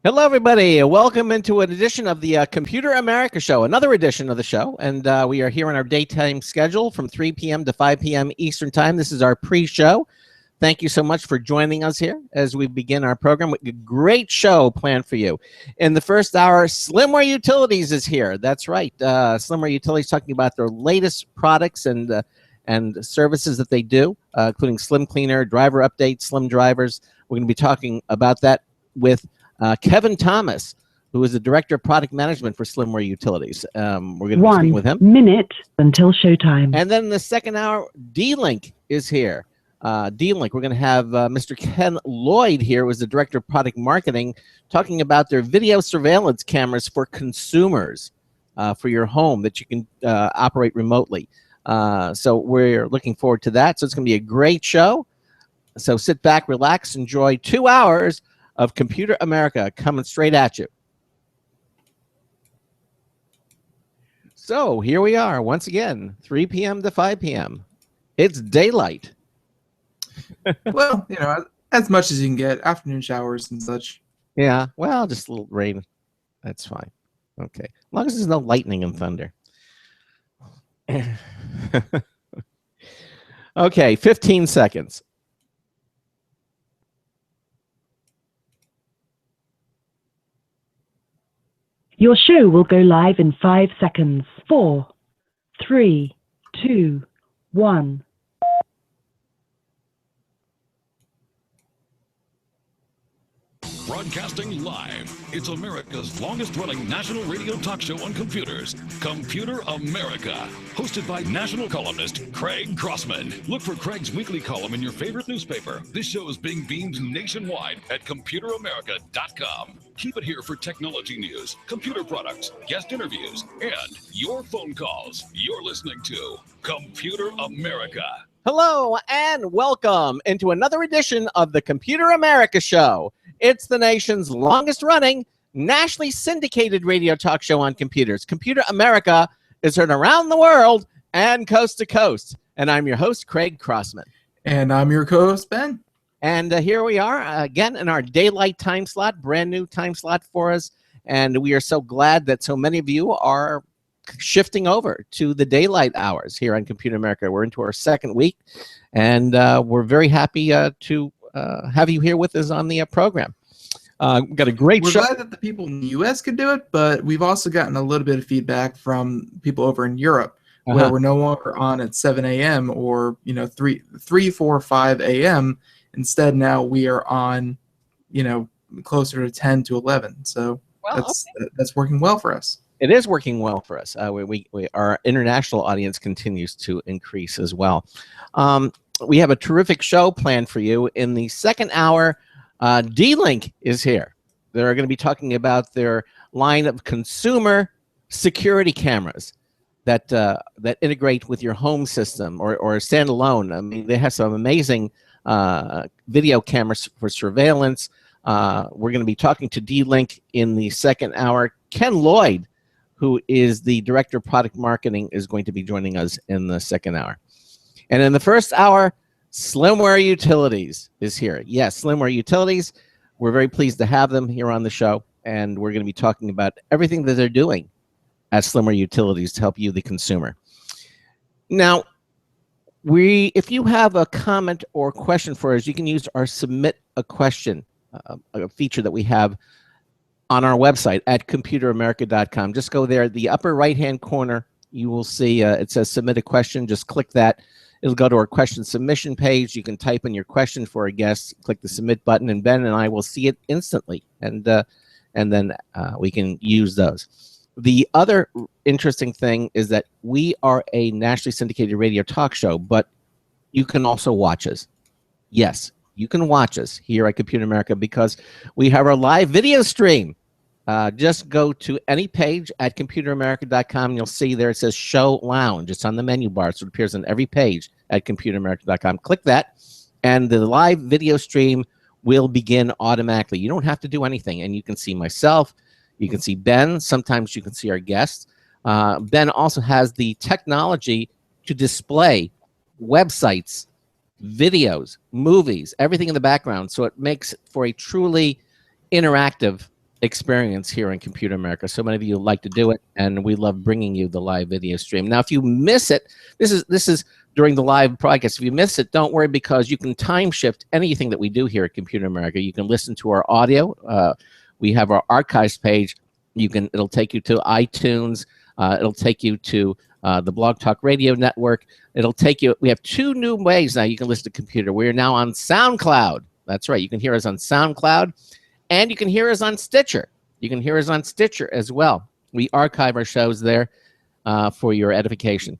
Hello, everybody. Welcome into an edition of the Computer America Show, another edition of the show. And we are here on our daytime schedule from 3 p.m. to 5 p.m. Eastern Time. This is our pre-show. Thank you so much for joining us here as we begin our program. A great show planned for you. In the first hour, Slimware Utilities is here. That's right. Slimware Utilities talking about their latest products and services that they do, including Slim Cleaner, driver updates, Slim Drivers. We're going to be talking about that with Kevin Thomas, who is the Director of Product Management for Slimware Utilities. We're going to be speaking with him. 1 minute until showtime. And then in the second hour, D-Link is here. D-Link, we're going to have Mr. Ken Lloyd here, who is the Director of Product Marketing, talking about their video surveillance cameras for consumers for your home that you can operate remotely. So we're looking forward to that. So it's going to be a great show. So sit back, relax, enjoy 2 hours of Computer America coming straight at you. So here we are once again, 3 p.m. to 5 p.m. It's daylight. Well, you know, as much as you can get, afternoon showers and such. Yeah, well, just a little rain. That's fine. Okay, as long as there's no lightning and thunder. Okay, 15 seconds. Your show will go live in 5 seconds. 4, 3, 2, 1. Broadcasting live, it's America's longest-running national radio talk show on computers, Computer America, hosted by national columnist Craig Crossman. Look for Craig's weekly column in your favorite newspaper. This show is being beamed nationwide at ComputerAmerica.com. Keep it here for technology news, computer products, guest interviews, and your phone calls. You're listening to Computer America. Hello and welcome into another edition of the Computer America Show. It's the nation's longest running, nationally syndicated radio talk show on computers. Computer America is heard around the world and coast to coast. And I'm your host, Craig Crossman. And I'm your co-host, Ben. And here we are again in our daylight time slot, brand new time slot for us. And we are so glad that so many of you are shifting over to the daylight hours here on Computer America. We're into our second week, and we're very happy to have you here with us on the program. We've got a great show. We're glad that the people in the U.S. could do it, but we've also gotten a little bit of feedback from people over in Europe, where we're no longer on at 7 a.m. or 3, 4, 5 a.m. Instead, now we are on, closer to 10 to 11. So that's working well for us. It is working well for us. Our international audience continues to increase as well. We have a terrific show planned for you. In the second hour, D-Link is here. They're going to be talking about their line of consumer security cameras that integrate with your home system or stand alone. I mean, they have some amazing video cameras for surveillance. We're going to be talking to D-Link in the second hour. Ken Lloyd, who is the Director of Product Marketing, is going to be joining us in the second hour. And in the first hour, Slimware Utilities is here. Yes, Slimware Utilities. We're very pleased to have them here on the show, and we're going to be talking about everything that they're doing at Slimware Utilities to help you, the consumer. Now, if you have a comment or question for us, you can use our Submit a Question a feature that we have on our website at ComputerAmerica.com. Just go there. The upper right-hand corner, you will see it says Submit a Question. Just click that. It'll go to our question submission page. You can type in your question for a guest, click the Submit button, and Ben and I will see it instantly, and then we can use those. The other interesting thing is that we are a nationally syndicated radio talk show, but you can also watch us. Yes, you can watch us here at Computer America because we have our live video stream. Just go to any page at ComputerAmerica.com, and you'll see there it says Show Lounge. It's on the menu bar, so it appears on every page at ComputerAmerica.com. Click that, and the live video stream will begin automatically. You don't have to do anything, and you can see myself. You can see Ben. Sometimes you can see our guests. Ben also has the technology to display websites, videos, movies, everything in the background. So it makes for a truly interactive experience here in Computer America. So many of you like to do it, and we love bringing you the live video stream. Now, if you miss it, this is during the live broadcast. If you miss it, don't worry, because you can time shift anything that we do here at Computer America. You can listen to our audio. We have our archives page. It'll take you to iTunes. It'll take you to the Blog Talk Radio Network. It'll take you. We have 2 new ways now you can listen to Computer. We are now on SoundCloud. That's right. You can hear us on SoundCloud. And you can hear us on Stitcher. You can hear us on Stitcher as well. We archive our shows there for your edification.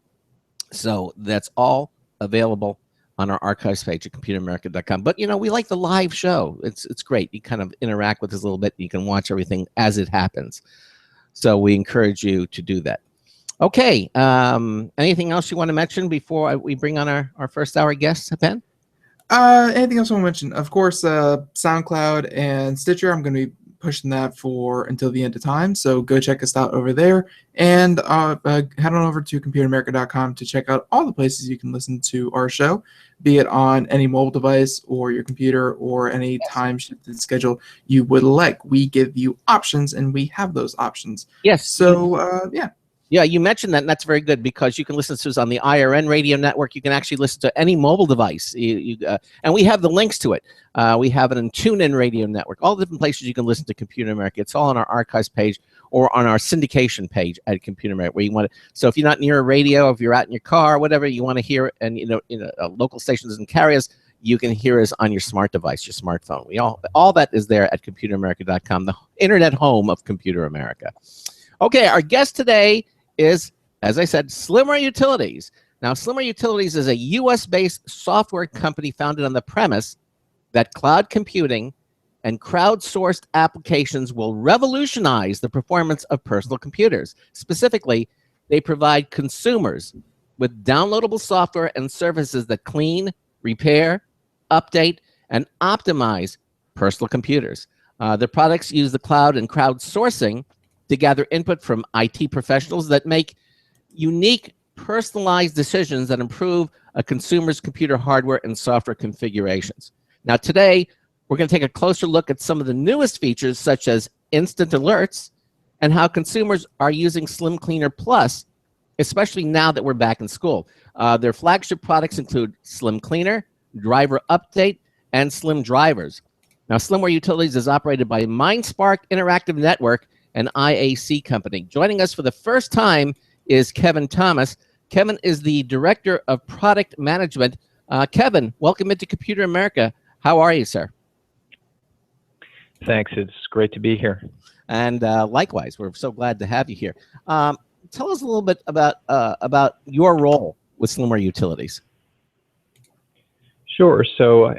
So that's all available on our archives page at computeramerica.com. But, we like the live show. It's great. You kind of interact with us a little bit. You can watch everything as it happens. So we encourage you to do that. Okay. Anything else you want to mention before we bring on our first hour guest, Ben? Anything else I want to mention? Of course, SoundCloud and Stitcher, I'm going to be pushing that for until the end of time. So go check us out over there. And head on over to computeramerica.com to check out all the places you can listen to our show, be it on any mobile device or your computer or any time-shifted schedule you would like. We give you options, and we have those options. Yes. So, yeah. Yeah, you mentioned that, and that's very good, because you can listen to us on the IRN radio network. You can actually listen to any mobile device, and we have the links to it. We have it in TuneIn Radio Network, all the different places you can listen to Computer America. It's all on our archives page or on our syndication page at Computer America, where you want to. So if you're not near a radio, if you're out in your car, whatever you want to hear, and local station doesn't carry us, you can hear us on your smart device, your smartphone. All that is there at computeramerica.com, the internet home of Computer America. Okay, our guest today is, as I said, Slimware Utilities. Now, Slimware Utilities is a U.S.-based software company founded on the premise that cloud computing and crowdsourced applications will revolutionize the performance of personal computers. Specifically, they provide consumers with downloadable software and services that clean, repair, update, and optimize personal computers. Their products use the cloud and crowdsourcing to gather input from IT professionals that make unique, personalized decisions that improve a consumer's computer hardware and software configurations. Now, today, we're going to take a closer look at some of the newest features, such as instant alerts, and how consumers are using Slim Cleaner Plus, especially now that we're back in school. Their flagship products include Slim Cleaner, Driver Update, and Slim Drivers. Now, Slimware Utilities is operated by MindSpark Interactive Network, an IAC company. Joining us for the first time is Kevin Thomas. Kevin is the Director of Product Management. Kevin, welcome into Computer America. How are you, sir? Thanks. It's great to be here. And likewise, we're so glad to have you here. Tell us a little bit about your role with Slimware Utilities. Sure. So,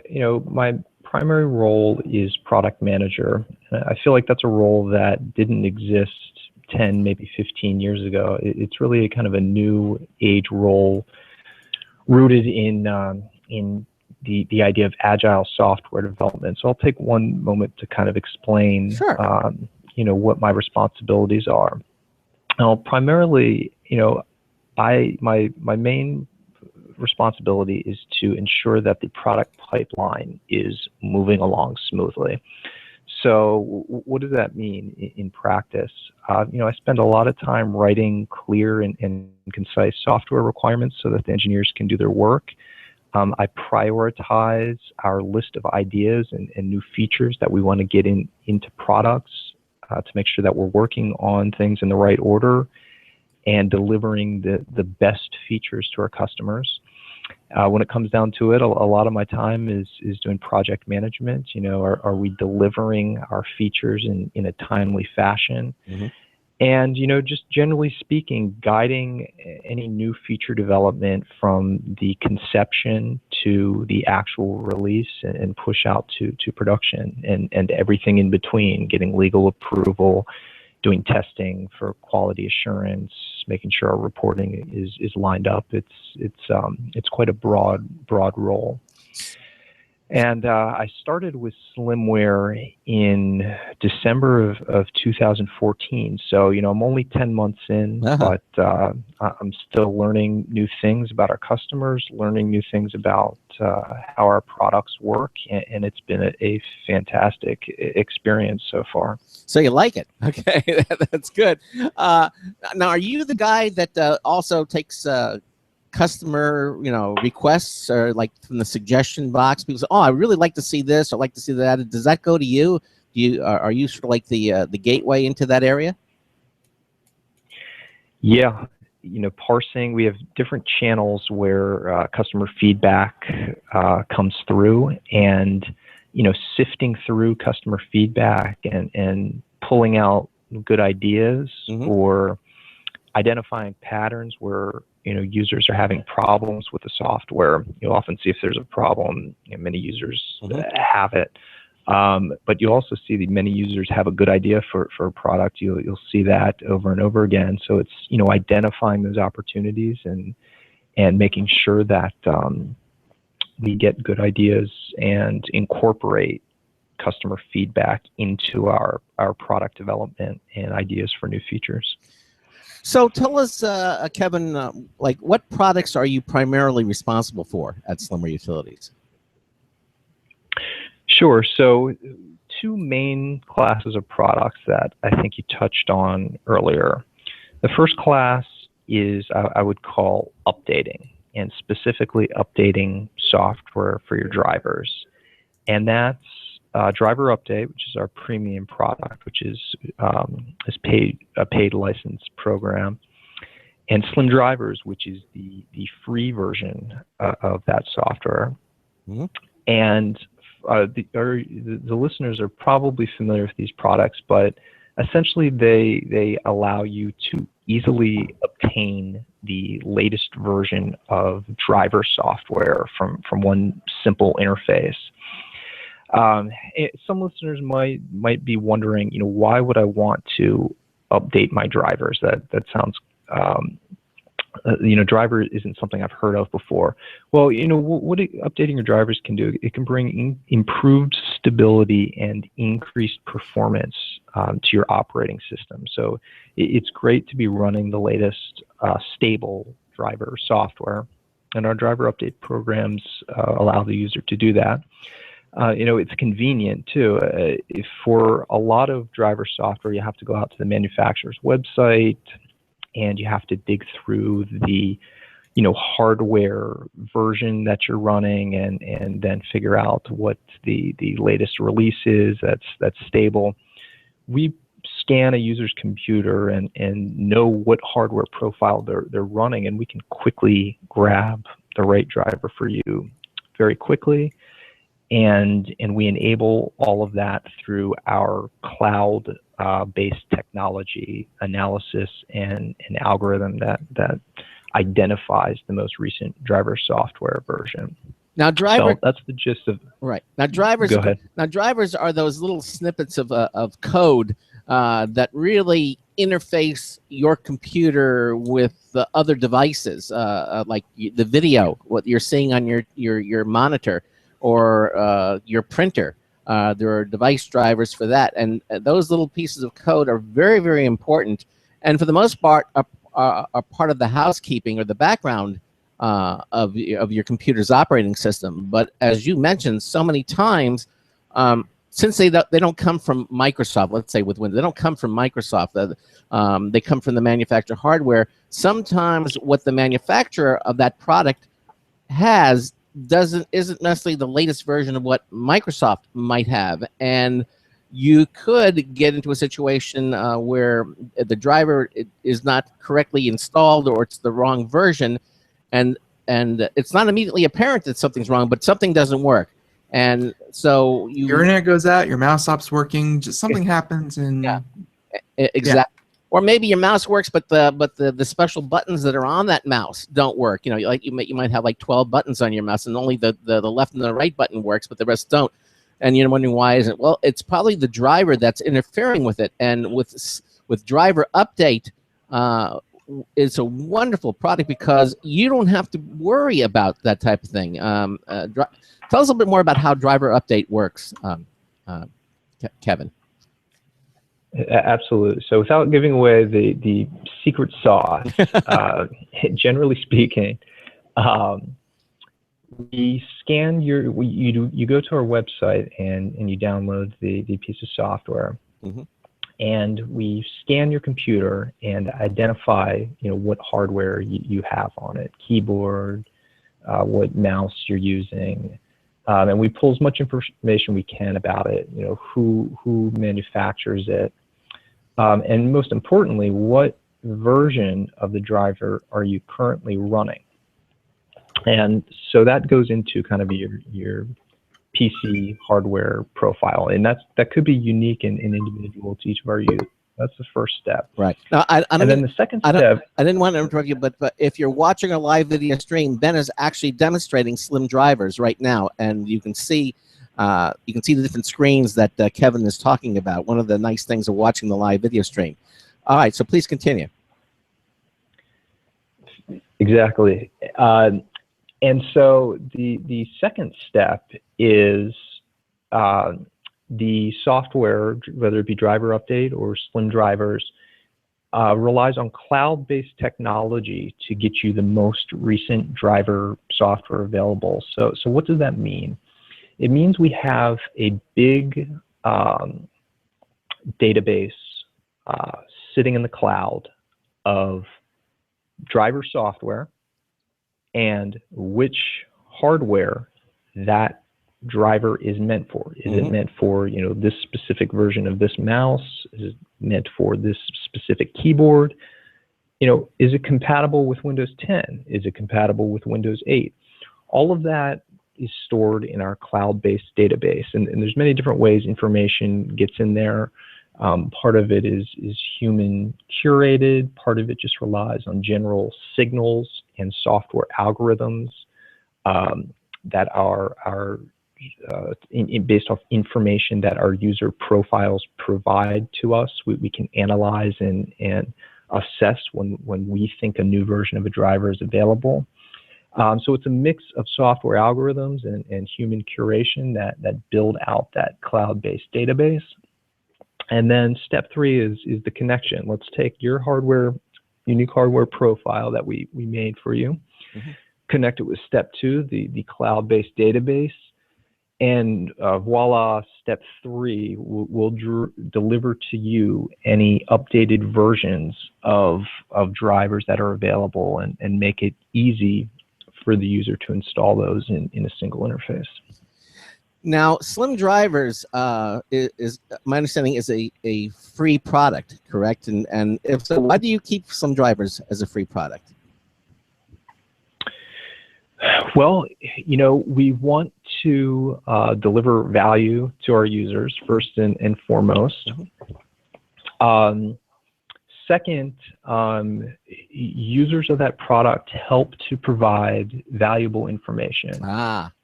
my primary role is product manager. I feel like that's a role that didn't exist 10, maybe 15 years ago. It's really a kind of a new age role rooted in the idea of agile software development. So I'll take one moment to kind of explain, Sure. What my responsibilities are. Now, primarily, my main responsibility is to ensure that the product pipeline is moving along smoothly. So what does that mean in practice? I spend a lot of time writing clear and concise software requirements so that the engineers can do their work. I prioritize our list of ideas and new features that we want to get into products to make sure that we're working on things in the right order and delivering the best features to our customers. When it comes down to it, a lot of my time is doing project management. Are we delivering our features in a timely fashion? Mm-hmm. And, just generally speaking, guiding any new feature development from the conception to the actual release and push out to production and everything in between, getting legal approval, doing testing for quality assurance, making sure our reporting is lined up. It's quite a broad role. And I started with Slimware in December of 2014. So, I'm only 10 months in, but I'm still learning new things about our customers, learning new things about how our products work, and it's been a fantastic experience so far. So you like it. Okay, that's good. Now, are you the guy that also takes customer requests, or like from the suggestion box? People say, oh, I really like to see this, or like to see that. Does that go to you? Are you sort of like the gateway into that area? Yeah, parsing, we have different channels where customer feedback comes through, and sifting through customer feedback and pulling out good ideas, or identifying patterns where users are having problems with the software. You'll often see if there's a problem, many users have it. But you also see that many users have a good idea for a product. You'll see that over and over again. So it's identifying those opportunities and making sure that we get good ideas and incorporate customer feedback into our product development and ideas for new features. So tell us, Kevin, like what products are you primarily responsible for at Slimware Utilities? Sure. So two main classes of products that I think you touched on earlier. The first class is I would call updating, and specifically updating software for your drivers. And that's Driver Update, which is our premium product, which is a paid license program, and Slim Drivers, which is the free version of that software. And the listeners are probably familiar with these products, but essentially they allow you to easily obtain the latest version of driver software from one simple interface. Some listeners might be wondering, why would I want to update my drivers? That sounds, driver isn't something I've heard of before. Well, what updating your drivers can do, it can bring improved stability and increased performance to your operating system. So it's great to be running the latest stable driver software, and our driver update programs allow the user to do that. It's convenient too. For a lot of driver software, you have to go out to the manufacturer's website, and you have to dig through the hardware version that you're running, and then figure out what the latest release is that's stable. We scan a user's computer and know what hardware profile they're running, and we can quickly grab the right driver for you very quickly. And we enable all of that through our cloud-based technology analysis and an algorithm that identifies the most recent driver software version. Now, so that's the gist of. Right. Now, drivers. Go ahead. Now, drivers are those little snippets of code that really interface your computer with the other devices, like the video, what you're seeing on your monitor, or your printer. There are device drivers for that, and those little pieces of code are very, very important, and for the most part are part of the housekeeping or the background of your computer's operating system. But as you mentioned so many times, since they don't come from Microsoft, let's say with Windows, they don't come from Microsoft. They come from the manufacturer hardware. Sometimes what the manufacturer of that product has isn't necessarily the latest version of what Microsoft might have, and you could get into a situation where the driver is not correctly installed, or it's the wrong version, and it's not immediately apparent that something's wrong, but something doesn't work, and so your internet goes out, your mouse stops working, just something happens, and exactly. Yeah. Or maybe your mouse works, but the special buttons that are on that mouse don't work. Like you might have like 12 buttons on your mouse, and only the left and the right button works, but the rest don't. And you're wondering why isn't? Well, it's probably the driver that's interfering with it. And with driver update, it's a wonderful product because you don't have to worry about that type of thing. Tell us a little bit more about how driver update works, Kevin. Absolutely. So without giving away the secret sauce, generally speaking, we scan you go to our website and you download the piece of software, and we scan your computer and identify what hardware you have on it, keyboard, what mouse you're using, and we pull as much information we can about it. Who manufactures it, and most importantly, what version of the driver are you currently running? And so that goes into kind of your PC hardware profile, and that could be unique and individual to each of our users. That's the first step. Right. Now, and then the second step. I didn't want to interrupt you, but if you're watching a live video stream, Ben is actually demonstrating Slim drivers right now, and you can see the different screens that Kevin is talking about. One of the nice things of watching the live video stream. All right, so please continue. Exactly. And so the second step is the software, whether it be driver update or Slim drivers, relies on cloud-based technology to get you the most recent driver software available. So what does that mean? It means we have a big database sitting in the cloud of driver software and which hardware that driver is meant for. Is it meant for this specific version of this mouse? Is it meant for this specific keyboard? Is it compatible with Windows 10? Is it compatible with Windows 8? All of that is stored in our cloud-based database, and there's many different ways information gets in there. Part of it is human curated. Part of it just relies on general signals and software algorithms that are based off information that our user profiles provide to us. We can analyze and assess when we think a new version of a driver is available. So it's a mix of software algorithms and human curation that build out that cloud-based database. And then step 3 is the connection. Let's take your unique hardware profile that we made for you, connect it with step 2, the cloud-based database, and voila, step 3 will deliver to you any updated versions of drivers that are available and make it easy for the user to install those in a single interface. Now, Slim drivers is my understanding is a free product, correct? And if so, why do you keep Slim drivers as a free product? Well, we want to deliver value to our users first and foremost. Second, users of that product help to provide valuable information.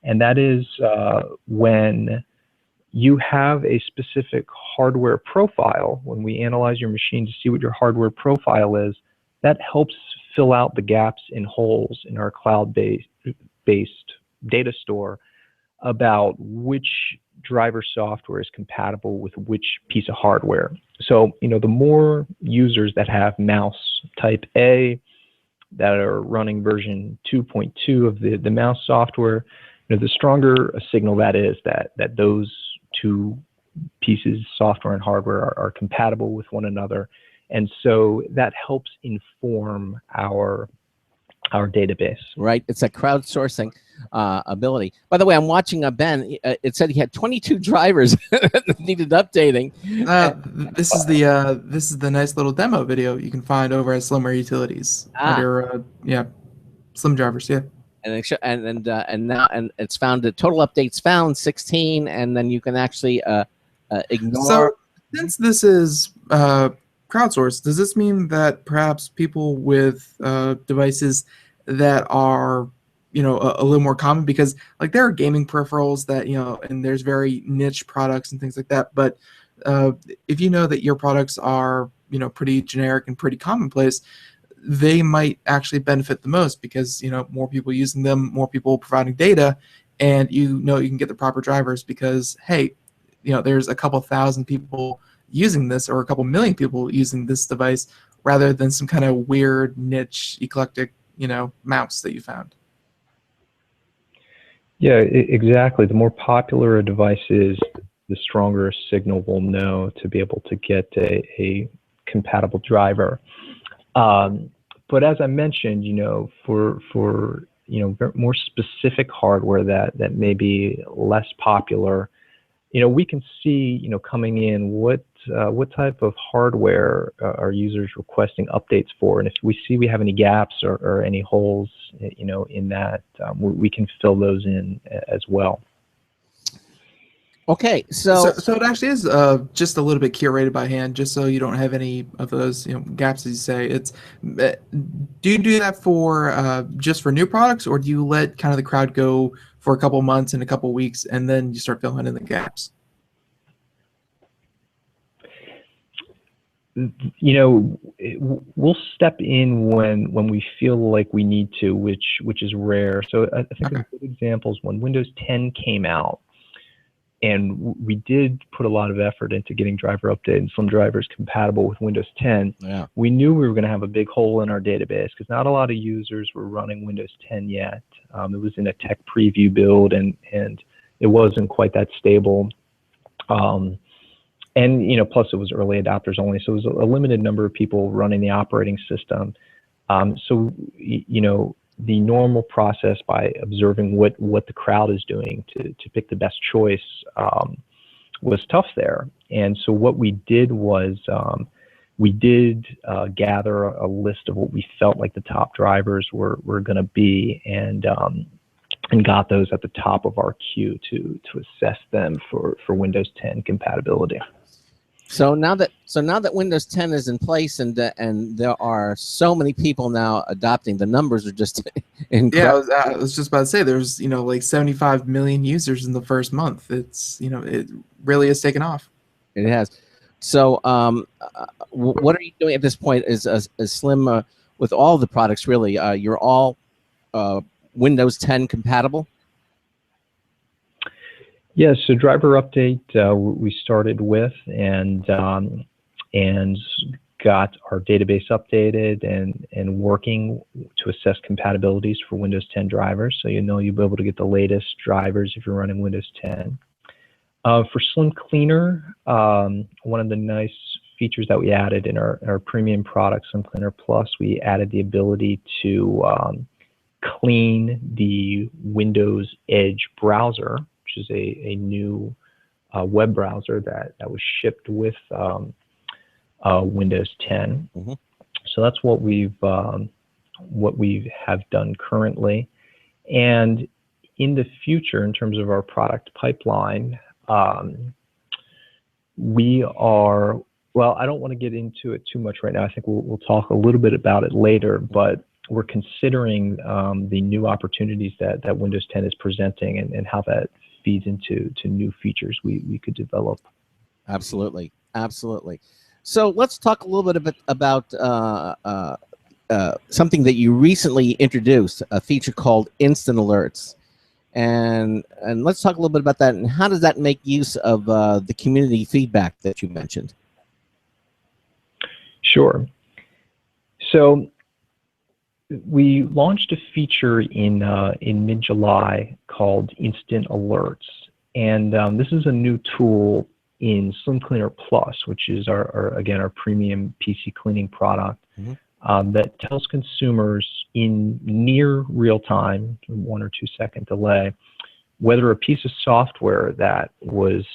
And that is when you have a specific hardware profile, when we analyze your machine to see what your hardware profile is, that helps fill out the gaps and holes in our cloud-based data store about which driver software is compatible with which piece of hardware. So, the more users that have mouse type A that are running version 2.2 of the mouse software, the stronger a signal that is that those two pieces, software and hardware, are compatible with one another. And so that helps inform our database. Right. It's a crowdsourcing ability. By the way, I'm watching Ben. It said he had 22 drivers that needed updating. This is the nice little demo video you can find over at Slimware Utilities under Slim drivers. Yeah. And now it's found that total updates found 16, and then you can actually ignore. So since this is crowdsourced, does this mean that perhaps people with devices that are a little more common, because like there are gaming peripherals that and there's very niche products and things like that, but if you know that your products are pretty generic and pretty commonplace, they might actually benefit the most because, more people using them, more people providing data, and you can get the proper drivers because, hey, there's a couple thousand people using this or a couple million people using this device rather than some kind of weird niche eclectic, mouse that you found. Yeah, exactly. The more popular a device is, the stronger a signal will know to be able to get a compatible driver. But as I mentioned, for more specific hardware that may be less popular, we can see, coming in what type of hardware are users requesting updates for, and if we see we have any gaps or any holes, in that, we can fill those in as well. Okay, so it actually is just a little bit curated by hand, just so you don't have any of those gaps, as you say. Do you do that for just for new products, or do you let kind of the crowd go for a couple months and a couple weeks, and then you start filling in the gaps? We'll step in when we feel like we need to, which is rare. So I think a good example is when Windows 10 came out. And we did put a lot of effort into getting driver update and Slim drivers compatible with Windows 10. Yeah. We knew we were going to have a big hole in our database because not a lot of users were running Windows 10 yet. It was in a tech preview build, and it wasn't quite that stable. And plus it was early adopters only, so it was a limited number of people running the operating system. So the normal process by observing what the crowd is doing to pick the best choice was tough there. And so what we did was we did gather a list of what we felt like the top drivers were going to be, and got those at the top of our queue to assess them for Windows 10 compatibility. So now that Windows 10 is in place and there are so many people now adopting, the numbers are just incredible. Yeah, I was just about to say there's like 75 million users in the first month. It's it really has taken off. It has. So what are you doing at this point? Is Slim with all the products really? You're all Windows 10 compatible? Yeah, so driver update we started with, and got our database updated and working to assess compatibilities for Windows 10 drivers. So you'll be able to get the latest drivers if you're running Windows 10. For Slim Cleaner, one of the nice features that we added in our premium product, Slim Cleaner Plus, we added the ability to clean the Windows Edge browser, which is a new web browser that was shipped with Windows 10. Mm-hmm. So that's what we have done currently. And in the future, in terms of our product pipeline, we are, well, I don't want to get into it too much right now. I think we'll talk a little bit about it later, but we're considering the new opportunities that Windows 10 is presenting and how that feeds into new features we could develop. Absolutely, absolutely. So let's talk a little bit about something that you recently introduced, a feature called Instant Alerts. And let's talk a little bit about that, and how does that make use of the community feedback that you mentioned? Sure. So we launched a feature in mid-July called Instant Alerts, and this is a new tool in Slim Cleaner Plus, which is our premium PC cleaning product. Mm-hmm. That tells consumers in near real time, 1 or 2 second delay, whether a piece of software that was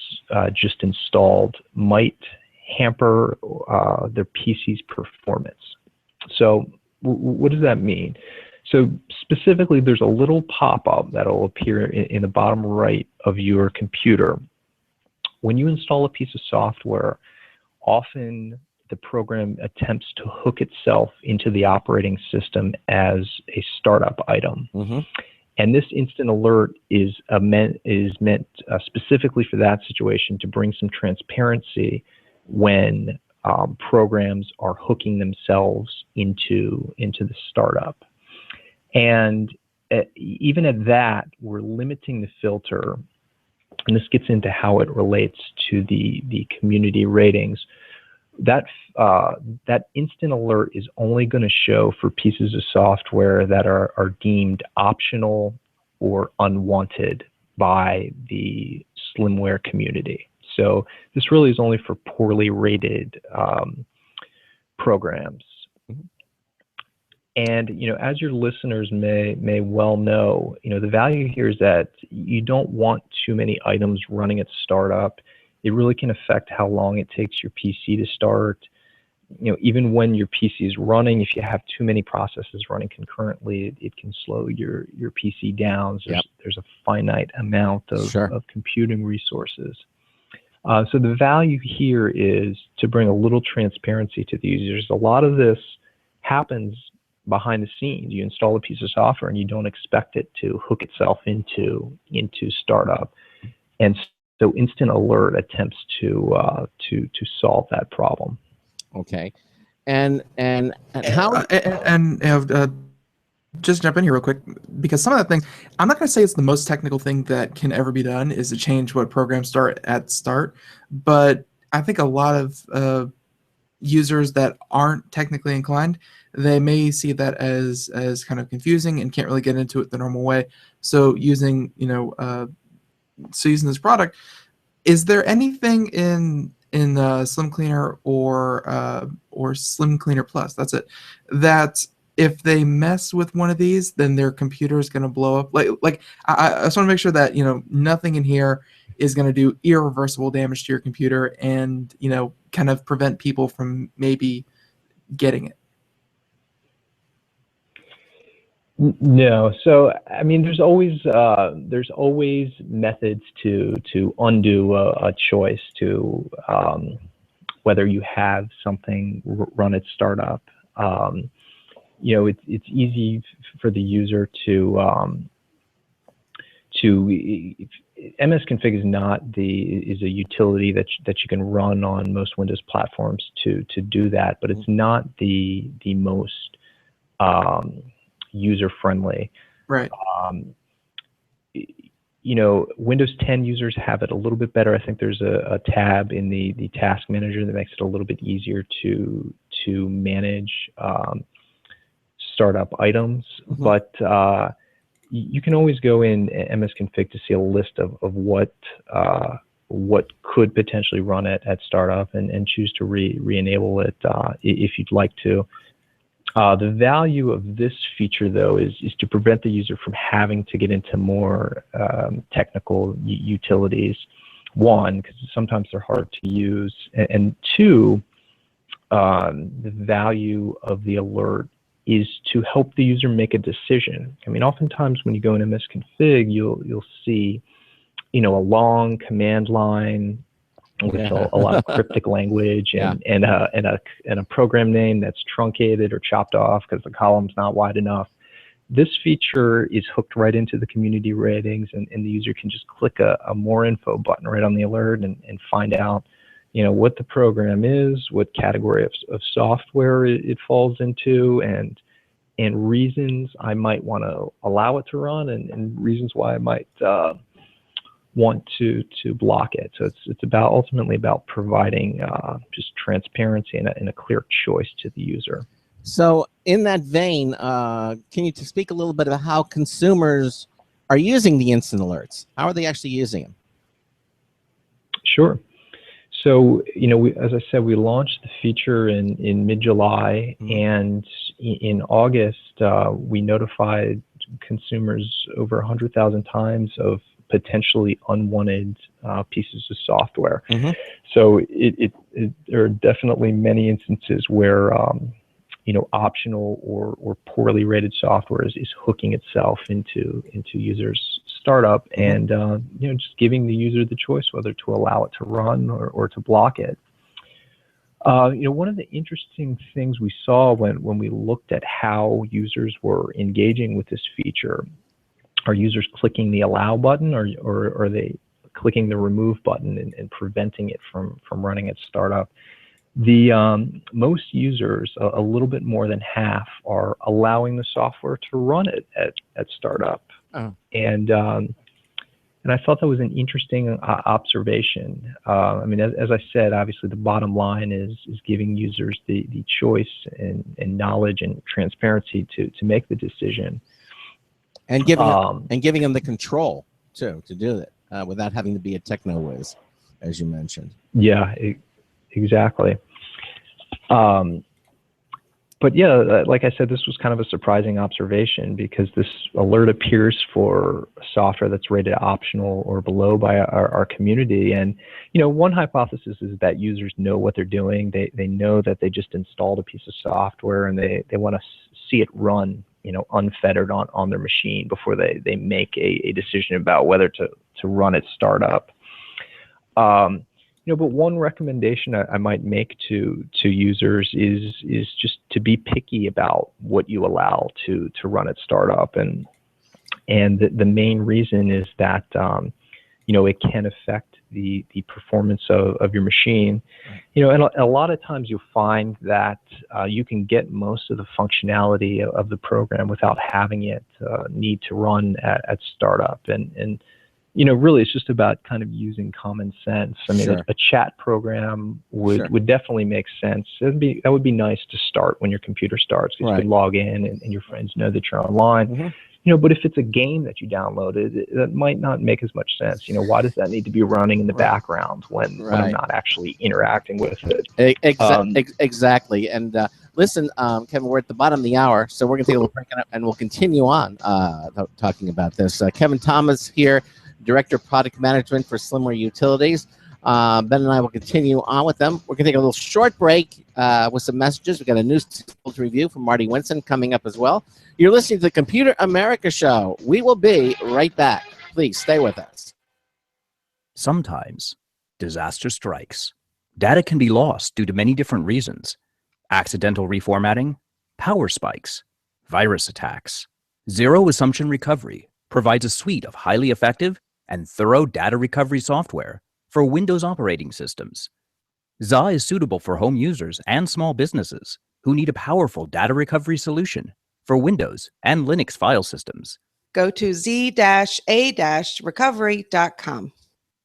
just installed might hamper their PC's performance. So what does that mean? So specifically, there's a little pop-up that'll appear in the bottom right of your computer. When you install a piece of software, often the program attempts to hook itself into the operating system as a startup item. Mm-hmm. And this instant alert is meant specifically for that situation, to bring some transparency when programs are hooking themselves into the startup. And even at that, we're limiting the filter, and this gets into how it relates to the community ratings. That instant alert is only going to show for pieces of software that are deemed optional or unwanted by the Slimware community. So this really is only for poorly rated programs. And as your listeners may well know, the value here is that you don't want too many items running at startup. It really can affect how long it takes your PC to start. Even when your PC is running, if you have too many processes running concurrently, it can slow your PC down. There's a finite amount of computing resources. So the value here is to bring a little transparency to the users. A lot of this happens behind the scenes. You install a piece of software and you don't expect it to hook itself into startup, and so Instant Alert attempts to solve that problem. Okay, and how just jump in here real quick, because some of that things, I'm not going to say it's the most technical thing that can ever be done is to change what programs start at start, but I think a lot of users that aren't technically inclined, they may see that as kind of confusing and can't really get into it the normal way. So using this product, is there anything in Slim Cleaner or Slim Cleaner Plus, that's it, that if they mess with one of these, then their computer is going to blow up? Like I just want to make sure that nothing in here is going to do irreversible damage to your computer and kind of prevent people from maybe getting it. No, so I mean, there's always methods to undo a choice, to whether you have something run at startup. It's easy for the user to msconfig is a utility that you can run on most Windows platforms to do that, but it's not the most user friendly. Right. Windows 10 users have it a little bit better. I think there's a tab in the task manager that makes it a little bit easier to manage startup items. Mm-hmm. But you can always go in msconfig to see a list of what could potentially run at startup and choose to re-enable it if you'd like to. The value of this feature, though, is to prevent the user from having to get into more technical utilities. One, because sometimes they're hard to use, and two, the value of the alert is to help the user make a decision. I mean, oftentimes when you go in msconfig, you'll see, a long command line with a lot of cryptic language and a program name that's truncated or chopped off because the column's not wide enough. This feature is hooked right into the community ratings, and the user can just click a more info button right on the alert and find out, what the program is, what category of software it falls into, and reasons I might want to allow it to run, and reasons why I might want to block it. So it's ultimately about providing just transparency and a clear choice to the user. So in that vein, can you speak a little bit about how consumers are using the instant alerts? How are they actually using them? Sure. So, as I said, we launched the feature in mid-July, and in August, we notified consumers over 100,000 times of potentially unwanted pieces of software. Mm-hmm. So there are definitely many instances where optional or poorly rated software is hooking itself into users' startup, and just giving the user the choice whether to allow it to run or to block it. One of the interesting things we saw when we looked at how users were engaging with this feature, are users clicking the allow button, or are they clicking the remove button and preventing it from running at startup? Most users, a little bit more than half, are allowing the software to run it at startup. Oh. And I thought that was an interesting observation. I mean, as I said, obviously the bottom line is giving users the choice and knowledge and transparency to make the decision, and giving them the control too to do it without having to be a techno whiz, as you mentioned. Yeah, exactly. But yeah, like I said, this was kind of a surprising observation because this alert appears for software that's rated optional or below by our community. And, one hypothesis is that users know what they're doing. They know that they just installed a piece of software and they want to see it run, unfettered on their machine before they make a decision about whether to run at startup. But one recommendation I might make to users is just to be picky about what you allow to run at startup, and the main reason is that it can affect the performance of your machine. And a lot of times you'll find that you can get most of the functionality of the program without having it need to run at startup, and really it's just about kind of using common sense. I mean, Sure. a chat program Sure. would definitely make sense. That would be nice to start when your computer starts, because Right. you can log in and your friends know that you're online. Mm-hmm. But if it's a game that you downloaded, that might not make as much sense. Why does that need to be running in the background when I'm Right. not actually interacting with it? Exactly. And listen, Kevin, we're at the bottom of the hour, so we're going to take a little break and we'll continue on talking about this. Kevin Thomas here, Director of Product Management for Slimware Utilities. Ben and I will continue on with them. We're going to take a little short break with some messages. We've got a news review from Marty Winston coming up as well. You're listening to the Computer America Show. We will be right back. Please stay with us. Sometimes disaster strikes. Data can be lost due to many different reasons: accidental reformatting, power spikes, virus attacks. Zero Assumption Recovery provides a suite of highly effective and thorough data recovery software for Windows operating systems. ZA is suitable for home users and small businesses who need a powerful data recovery solution for Windows and Linux file systems. Go to z-a-recovery.com.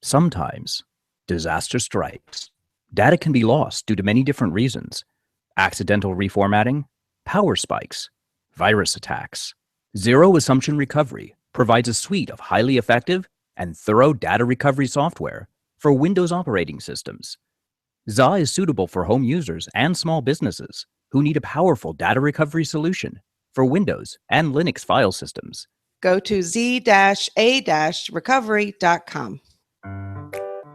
Sometimes disaster strikes. Data can be lost due to many different reasons: accidental reformatting, power spikes, virus attacks. Zero Assumption Recovery provides a suite of highly effective and thorough data recovery software for Windows operating systems. ZA is suitable for home users and small businesses who need a powerful data recovery solution for Windows and Linux file systems. Go to z-a-recovery.com.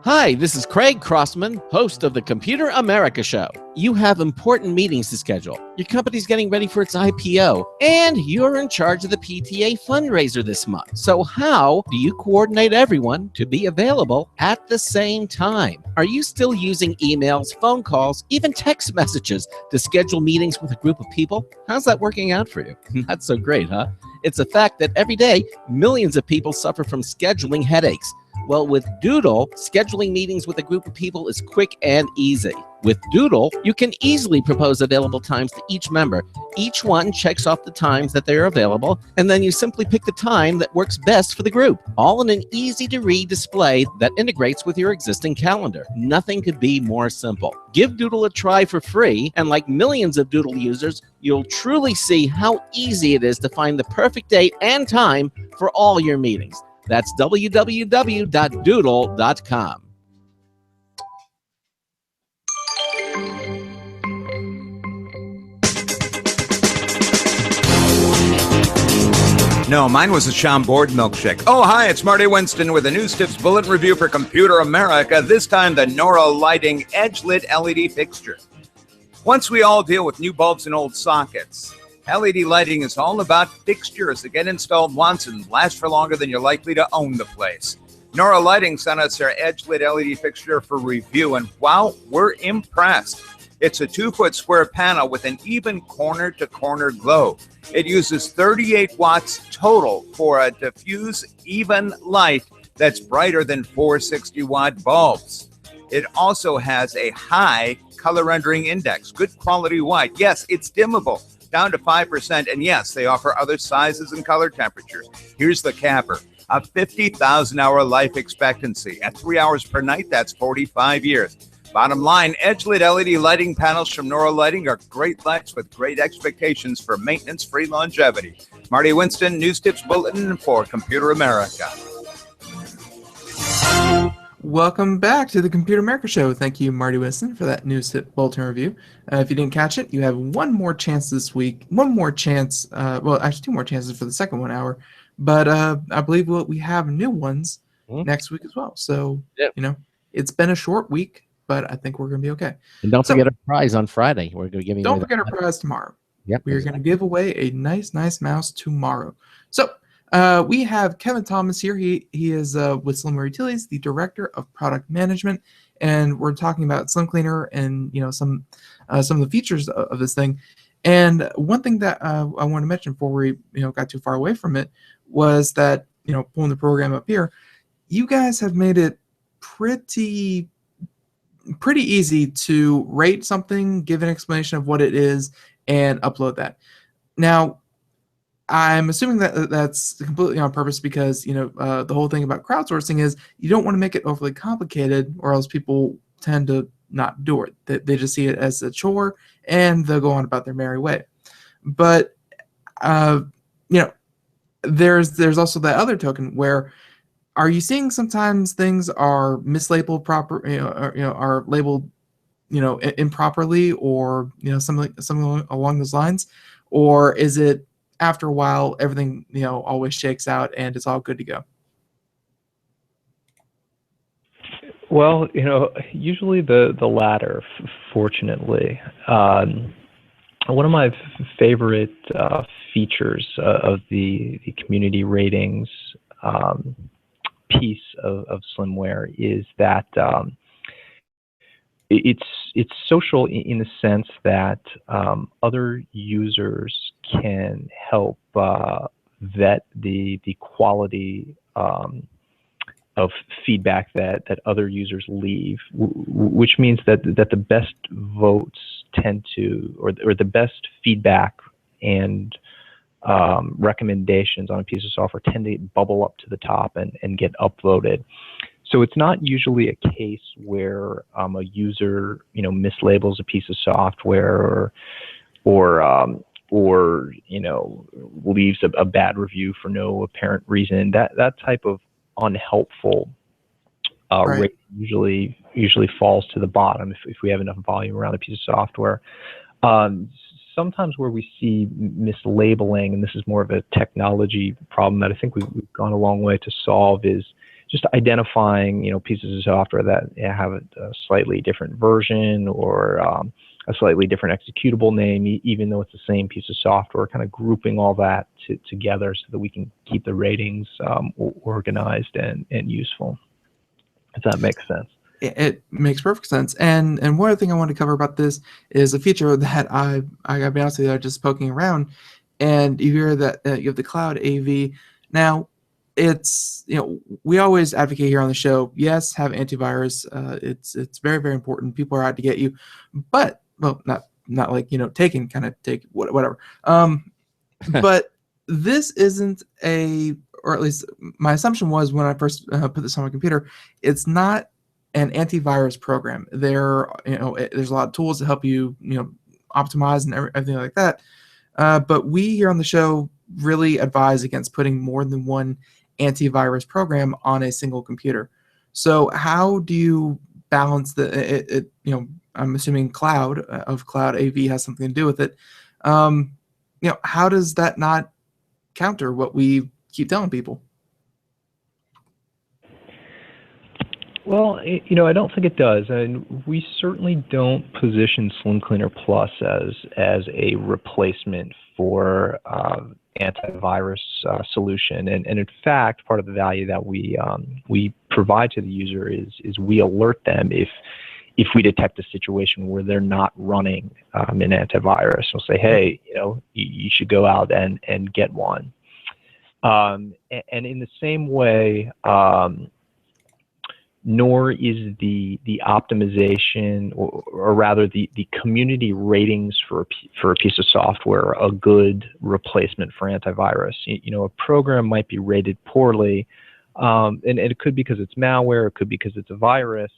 Hi, this is Craig Crossman, host of the Computer America Show. You have important meetings to schedule. Your company's getting ready for its IPO, and you're in charge of the PTA fundraiser this month. So how do you coordinate everyone to be available at the same time? Are you still using emails, phone calls, even text messages to schedule meetings with a group of people? How's that working out for you? Not so great, huh? It's a fact that every day, millions of people suffer from scheduling headaches. Well, with Doodle, scheduling meetings with a group of people is quick and easy. With Doodle, you can easily propose available times to each member. Each one checks off the times that they are available, and then you simply pick the time that works best for the group, all in an easy-to-read display that integrates with your existing calendar. Nothing could be more simple. Give Doodle a try for free, and like millions of Doodle users, you'll truly see how easy it is to find the perfect date and time for all your meetings. That's www.doodle.com. No, mine was a Chambord milkshake. Oh, hi, it's Marty Winston with a News Tips Bulletin Review for Computer America, this time the Nora Lighting Edge-Lit LED fixture. Once we all deal with new bulbs and old sockets, LED lighting is all about fixtures that get installed once and last for longer than you're likely to own the place. Nora Lighting sent us their Edge-Lit LED fixture for review, and wow, we're impressed. It's a 2-foot square panel with an even corner-to-corner glow. It uses 38 watts total for a diffuse, even light that's brighter than 460-watt bulbs. It also has a high color rendering index, good quality white. Yes, it's dimmable, down to 5%. And yes, they offer other sizes and color temperatures. Here's the capper. A 50,000 hour life expectancy. At 3 hours per night, that's 45 years. Bottom line, edge-lit LED lighting panels from Nora Lighting are great lights with great expectations for maintenance-free longevity. Marty Winston, News Tips Bulletin for Computer America. Welcome back to the Computer America Show. Thank you, Marty Winston, for that News Tip Bulletin review. If you didn't catch it, you have one more chance this week. One more chance. Well, actually, two more chances for the second 1 hour. But I believe we have new ones next week as well. So, it's been a short week, but I think we're going to be okay. And don't forget our prize on Friday. We're going to give you. Don't forget our prize tomorrow. Yep. We're going to give away a nice mouse tomorrow. So, we have Kevin Thomas here. He is with Slimware Utilities, the Director of Product Management, and we're talking about Slim Cleaner and some of the features of this thing. And one thing that I want to mention before we got too far away from it was that pulling the program up here, you guys have made it pretty easy to rate something, give an explanation of what it is, and upload that. Now, I'm assuming that that's completely on purpose because the whole thing about crowdsourcing is you don't want to make it overly complicated, or else people tend to not do it. They just see it as a chore and they'll go on about their merry way. But there's also that other token where, are you seeing sometimes things are mislabeled are labeled improperly, or something along those lines, or is it after a while everything always shakes out and it's all good to go? Well, usually the latter, fortunately. One of my favorite features of the community ratings piece of Slimware is that it's social in the sense that other users can help vet the quality of feedback that other users leave, which means that the best votes tend to, or the best feedback and recommendations on a piece of software tend to bubble up to the top and get upvoted. So it's not usually a case where a user mislabels a piece of software or leaves a bad review for no apparent reason. That type of unhelpful rate usually falls to the bottom if we have enough volume around a piece of software. Sometimes where we see mislabeling, and this is more of a technology problem that I think we've gone a long way to solve, is just identifying pieces of software that have a slightly different version or a slightly different executable name, even though it's the same piece of software, kind of grouping all that together so that we can keep the ratings organized and useful. If that makes sense. It makes perfect sense. And one other thing I want to cover about this is a feature that I gotta be honest with you, I'm just poking around, and you hear that you have the Cloud AV. Now, it's we always advocate here on the show, yes, have antivirus. It's very, very important. People are out to get you, but not like take whatever. But this isn't or at least my assumption was when I first put this on my computer, it's not an antivirus program. There's a lot of tools to help you optimize and everything like that. But we here on the show really advise against putting more than one antivirus program on a single computer. So how do you balance I'm assuming Cloud AV has something to do with it. How does that not counter what we keep telling people? Well, I don't think it does, and we certainly don't position Slim Cleaner Plus as a replacement for antivirus solution. And in fact, part of the value that we provide to the user is we alert them if we detect a situation where they're not running an antivirus. We'll say, hey, you should go out and get one. And in the same way, nor is the optimization, or rather the community ratings for a piece of software a good replacement for antivirus. A program might be rated poorly, and it could be because it's malware, it could be because it's a virus,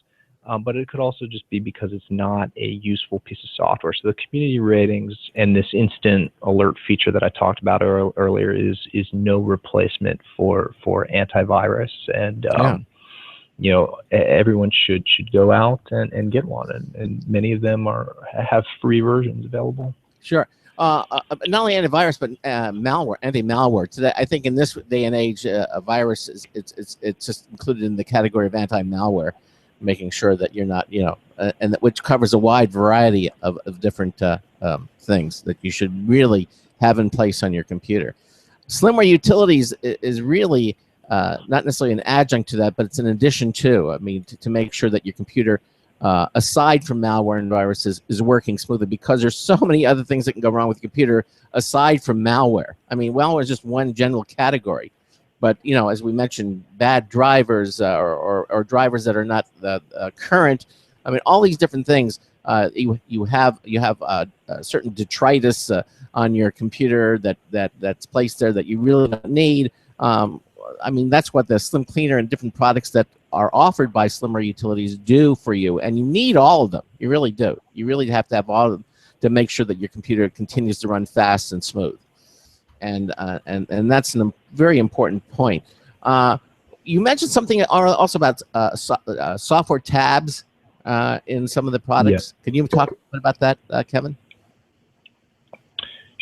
but it could also just be because it's not a useful piece of software. So the community ratings and this instant alert feature that I talked about earlier is no replacement for antivirus. And everyone should go out and get one, and many of them have free versions available. Sure. Not only antivirus, but malware, anti-malware. Today, I think in this day and age, a virus it's just included in the category of anti-malware, making sure that you're not, and which covers a wide variety of different things that you should really have in place on your computer. Slimware Utilities is really not necessarily an adjunct to that, but it's an addition to. I mean, to make sure that your computer, aside from malware and viruses, is working smoothly, because there's so many other things that can go wrong with the computer aside from malware. I mean, malware is just one general category, but as we mentioned, bad drivers or drivers that are not current. I mean, all these different things. You have certain detritus on your computer that's placed there that you really don't need. I mean, that's what the Slim Cleaner and different products that are offered by Slimware Utilities do for you, and you need all of them. You really do. You really have to have all of them to make sure that your computer continues to run fast and smooth. And that's a very important point. You mentioned something also about software tabs in some of the products. Yeah. Can you talk about that, Kevin?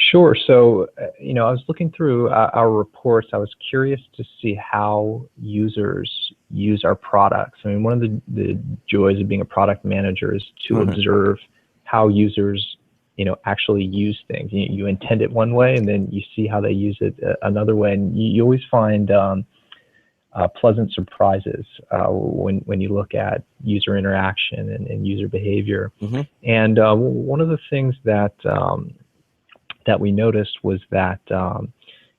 Sure. So, I was looking through our reports. I was curious to see how users use our products. I mean, one of the joys of being a product manager is to observe how users, actually use things. You intend it one way, and then you see how they use it another way, and you always find pleasant surprises when you look at user interaction and user behavior. And one of the things that we noticed was that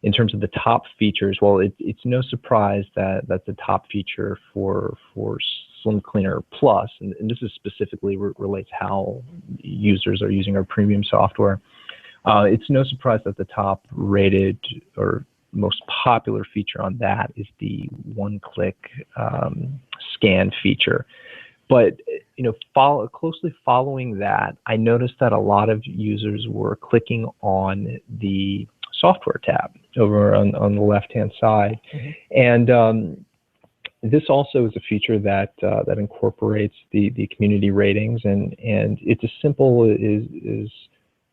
in terms of the top features, well, it's no surprise that that's the top feature for Slim Cleaner Plus, and this is specifically relates how users are using our premium software. It's no surprise that the top rated or most popular feature on that is the one-click scan feature. But closely following that, I noticed that a lot of users were clicking on the software tab over on the left-hand side, and this also is a feature that incorporates the community ratings, and it's as simple as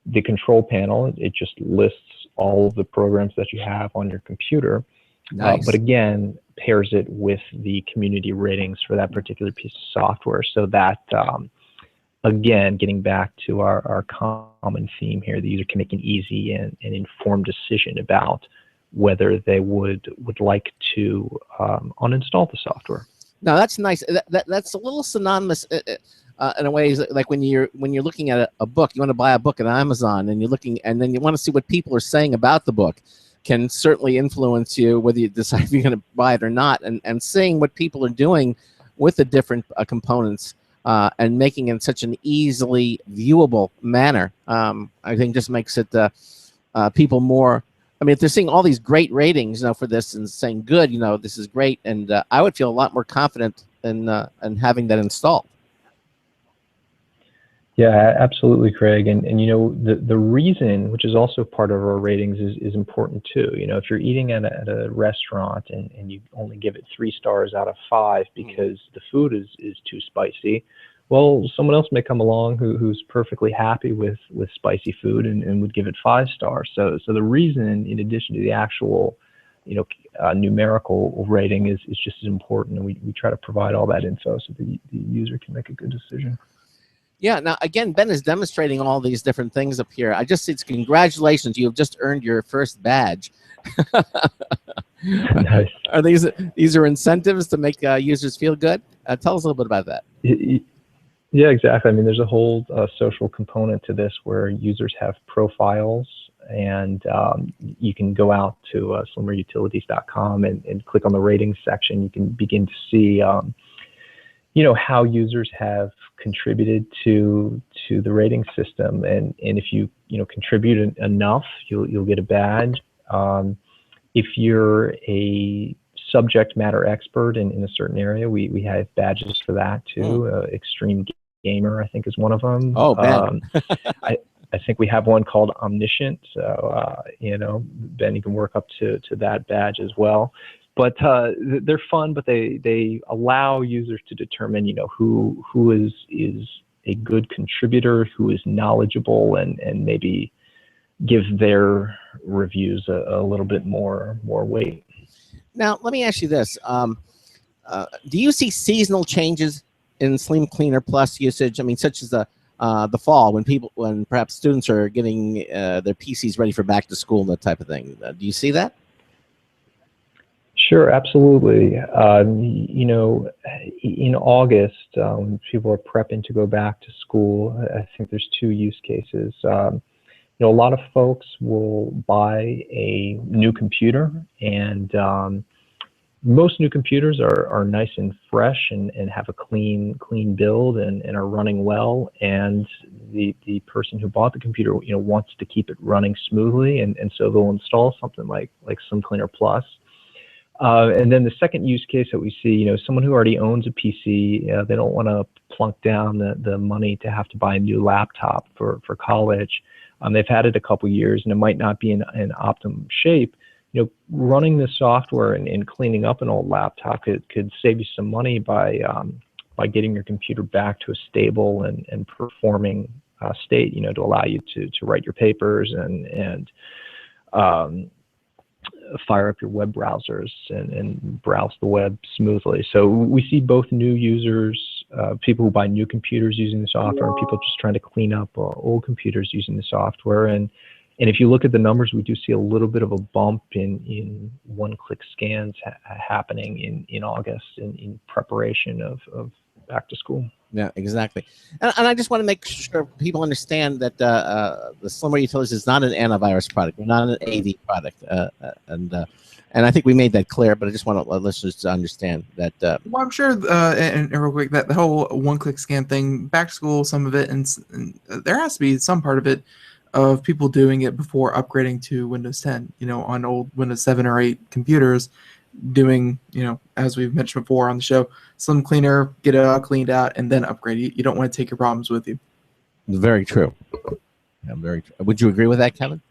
the control panel. It just lists all of the programs that you have on your computer. Nice. But again, pairs it with the community ratings for that particular piece of software, so that again, getting back to our common theme here, the user can make an easy and informed decision about whether they would like to uninstall the software. Now that's nice. That's a little synonymous in a way, like when you're looking at a book. You want to buy a book on Amazon, and you're looking, and then you want to see what people are saying about the book. Can certainly influence you whether you decide if you're going to buy it or not, and seeing what people are doing with the different components and making it in such an easily viewable manner, I think just makes it people more. I mean, if they're seeing all these great ratings, for this and saying good, this is great, and I would feel a lot more confident in having that installed. Yeah, absolutely, Craig. And the reason, which is also part of our ratings, is important too. If you're eating at a restaurant and you only give it 3 stars out of 5 because the food is too spicy, well, someone else may come along who's perfectly happy with spicy food and would give it 5 stars. So the reason, in addition to the actual numerical rating, is just as important, and we try to provide all that info so the user can make a good decision. Yeah. Now, again, Ben is demonstrating all these different things up here. It's congratulations. You have just earned your first badge. Nice. Are these are incentives to make users feel good? Tell us a little bit about that. Yeah, exactly. I mean, there's a whole social component to this where users have profiles, and you can go out to slimwareutilities.com and click on the ratings section. You can begin to see how users have contributed to the rating system, and if you contribute enough, you'll get a badge. If you're a subject matter expert in a certain area, we have badges for that too. Extreme Gamer, I think, is one of them. Oh, bad. I think we have one called Omniscient. So Ben, you can work up to that badge as well. But they're fun, but they allow users to determine, who is a good contributor, who is knowledgeable, and maybe give their reviews a little bit more weight. Now, let me ask you this: do you see seasonal changes in Slim Cleaner Plus usage? I mean, such as the fall, when perhaps students are getting their PCs ready for back to school and that type of thing. Do you see that? Sure, absolutely. In August, when people are prepping to go back to school, I think there's two use cases. A lot of folks will buy a new computer, and most new computers are nice and fresh and have a clean build and are running well. And the person who bought the computer, wants to keep it running smoothly, and so they'll install something like Slim Cleaner Plus. And then the second use case that we see, someone who already owns a PC, they don't want to plunk down the money to have to buy a new laptop for college. They've had it a couple years and it might not be in optimum shape. Running the software and cleaning up an old laptop could save you some money by getting your computer back to a stable and performing state, to allow you to write your papers and fire up your web browsers and browse the web smoothly. So we see both new users, people who buy new computers using the software, and people just trying to clean up old computers using the software. And if you look at the numbers, we do see a little bit of a bump in one-click scans happening in August in preparation of back to school. Yeah, exactly. And I just want to make sure people understand that the Slimware Utilities is not an antivirus product. We're not an AV product. And I think we made that clear, but I just want to let listeners to understand that. Well, I'm sure, and real quick, that the whole one-click scan thing, back to school, some of it, and there has to be some part of it of people doing it before upgrading to Windows 10, on old Windows 7 or 8 computers, doing, as we've mentioned before on the show, Slim Cleaner, get it all cleaned out, and then upgrade. You don't want to take your problems with you. Very true. Yeah, very true. Would you agree with that, Kevin?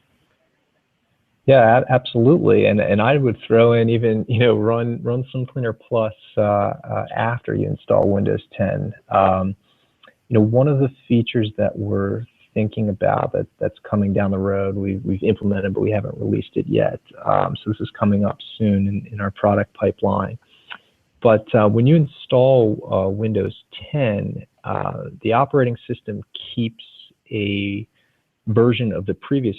Yeah, absolutely. And I would throw in even, run Slim Cleaner Plus after you install Windows 10. One of the features that we're thinking about that's coming down the road, we've implemented, but we haven't released it yet. So this is coming up soon in our product pipeline. But when you install Windows 10, the operating system keeps a version of the previous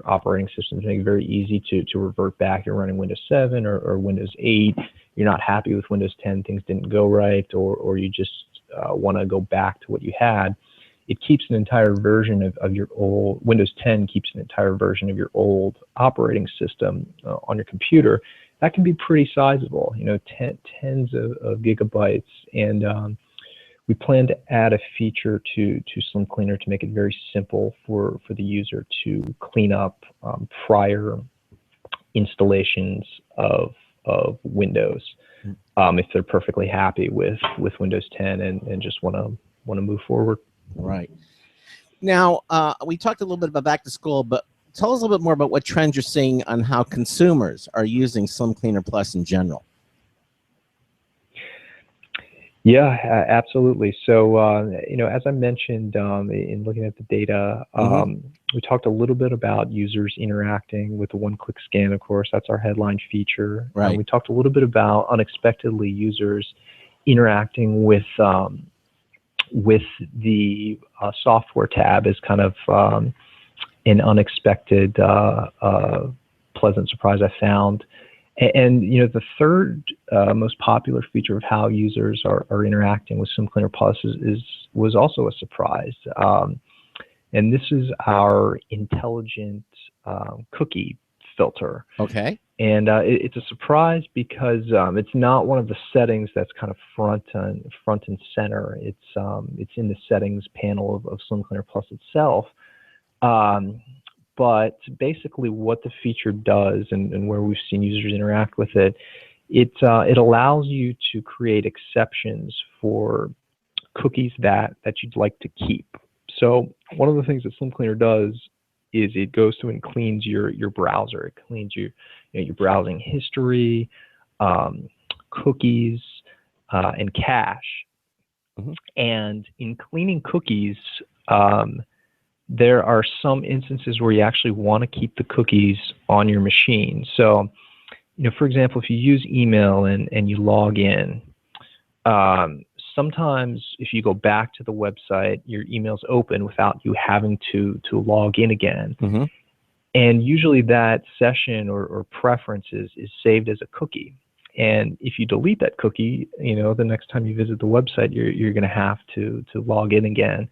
operating system to make it very easy to revert back. You're running Windows 7 or Windows 8. You're not happy with Windows 10, things didn't go right, or you just want to go back to what you had. It keeps an entire version of your old, Windows 10 keeps an entire version of your old operating system on your computer. That can be pretty sizable, tens of gigabytes. And we plan to add a feature to Slim Cleaner to make it very simple for the user to clean up prior installations of Windows if they're perfectly happy with Windows 10 and just want to move forward. Right. Now, we talked a little bit about back to school, but tell us a little bit more about what trends you're seeing on how consumers are using Slim Cleaner Plus in general. Yeah, absolutely. So, as I mentioned in looking at the data, we talked a little bit about users interacting with the one-click scan, of course. That's our headline feature. Right. We talked a little bit about unexpectedly users interacting with the software tab is kind of an unexpected pleasant surprise I found. And the third most popular feature of how users are interacting with Slim Cleaner Plus was also a surprise. And this is our intelligent cookie filter. Okay. And it's a surprise because it's not one of the settings that's kind of front and center. It's in the settings panel of Slim Cleaner Plus itself. But basically, what the feature does, and where we've seen users interact with it, it allows you to create exceptions for cookies that you'd like to keep. So one of the things that Slim Cleaner does is it goes through and cleans your browser. It cleans your browsing history, cookies, and cache. Mhm. And in cleaning cookies, there are some instances where you actually want to keep the cookies on your machine. So, for example, if you use email and you log in, sometimes if you go back to the website, your email's open without you having to log in again. Mm-hmm. And usually that session or preference is saved as a cookie. And if you delete that cookie, the next time you visit the website, you're going to have to log in again.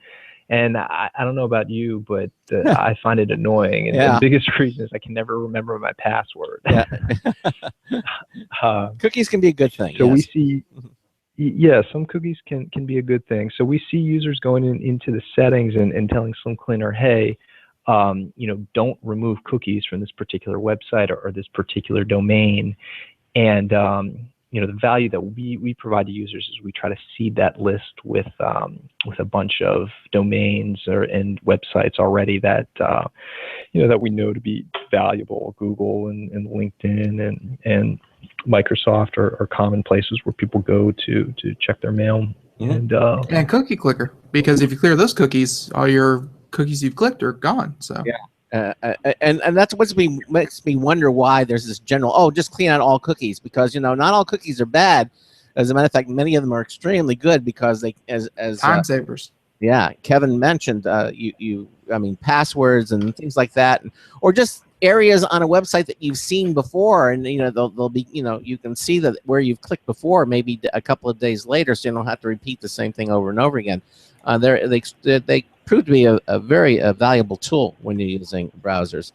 And I don't know about you, but I find it annoying. And the biggest reason is I can never remember my password. Yeah. Cookies can be a good thing. So yes. we see, yeah, some cookies can be a good thing. So we see users going into the settings and telling Slim Cleaner, hey, don't remove cookies from this particular website or this particular domain. And the value that we provide to users is we try to seed that list with a bunch of domains and websites already that that we know to be valuable. Google and LinkedIn and Microsoft are common places where people go to check their mail. Mm-hmm. And Cookie Clicker, because if you clear those cookies, all your cookies you've clicked are gone. So yeah. And that's makes me wonder why there's this general, just clean out all cookies, because not all cookies are bad. As a matter of fact, many of them are extremely good because they as time savers. Yeah, Kevin mentioned passwords and things like that, or just areas on a website that you've seen before, and they'll be you can see that where you've clicked before maybe a couple of days later, so you don't have to repeat the same thing over and over again. They prove to be a very valuable tool when you're using browsers.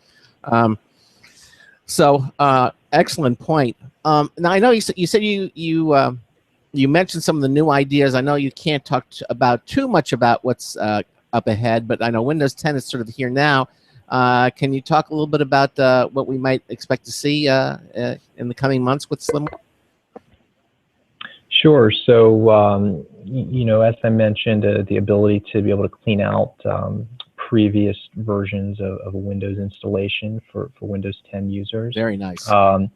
Excellent point. Now I know you said you mentioned some of the new ideas. I know you can't talk about too much about what's up ahead, but I know Windows 10 is sort of here now. Can you talk a little bit about what we might expect to see in the coming months with Slimware? Sure. So, as I mentioned, the ability to be able to clean out previous versions of a Windows installation for Windows 10 users. Very nice. One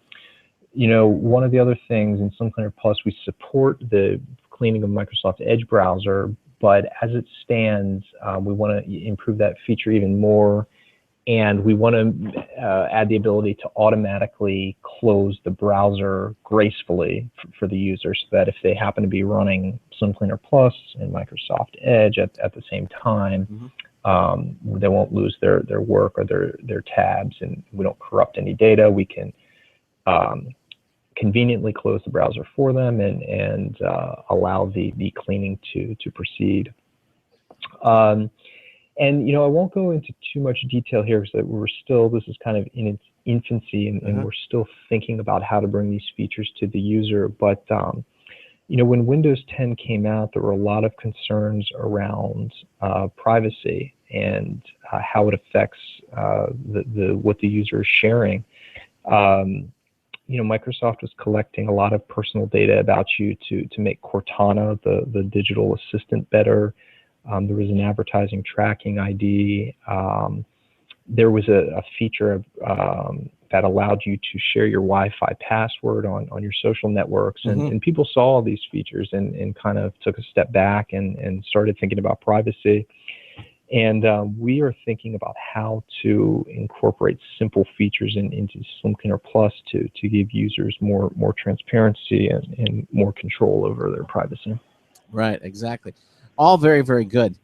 of the other things in Slim Cleaner Plus, we support the cleaning of Microsoft Edge browser, but as it stands, we want to improve that feature even more. And we want to add the ability to automatically close the browser gracefully for the user, so that if they happen to be running Slim Cleaner Plus and Microsoft Edge at the same time, mm-hmm. They won't lose their work or their tabs, and we don't corrupt any data. We can conveniently close the browser for them and allow the cleaning to proceed. And I won't go into too much detail here because this is kind of in its infancy, and we're still thinking about how to bring these features to the user. But when Windows 10 came out, there were a lot of concerns around privacy and how it affects what the user is sharing. Microsoft was collecting a lot of personal data about you to make Cortana, the digital assistant, better. There was an advertising tracking ID. There was a feature that allowed you to share your Wi-Fi password on your social networks. And people saw all these features and kind of took a step back and started thinking about privacy. And we are thinking about how to incorporate simple features into Slim Cleaner Plus to give users more transparency and more control over their privacy. Right, exactly. All very, very good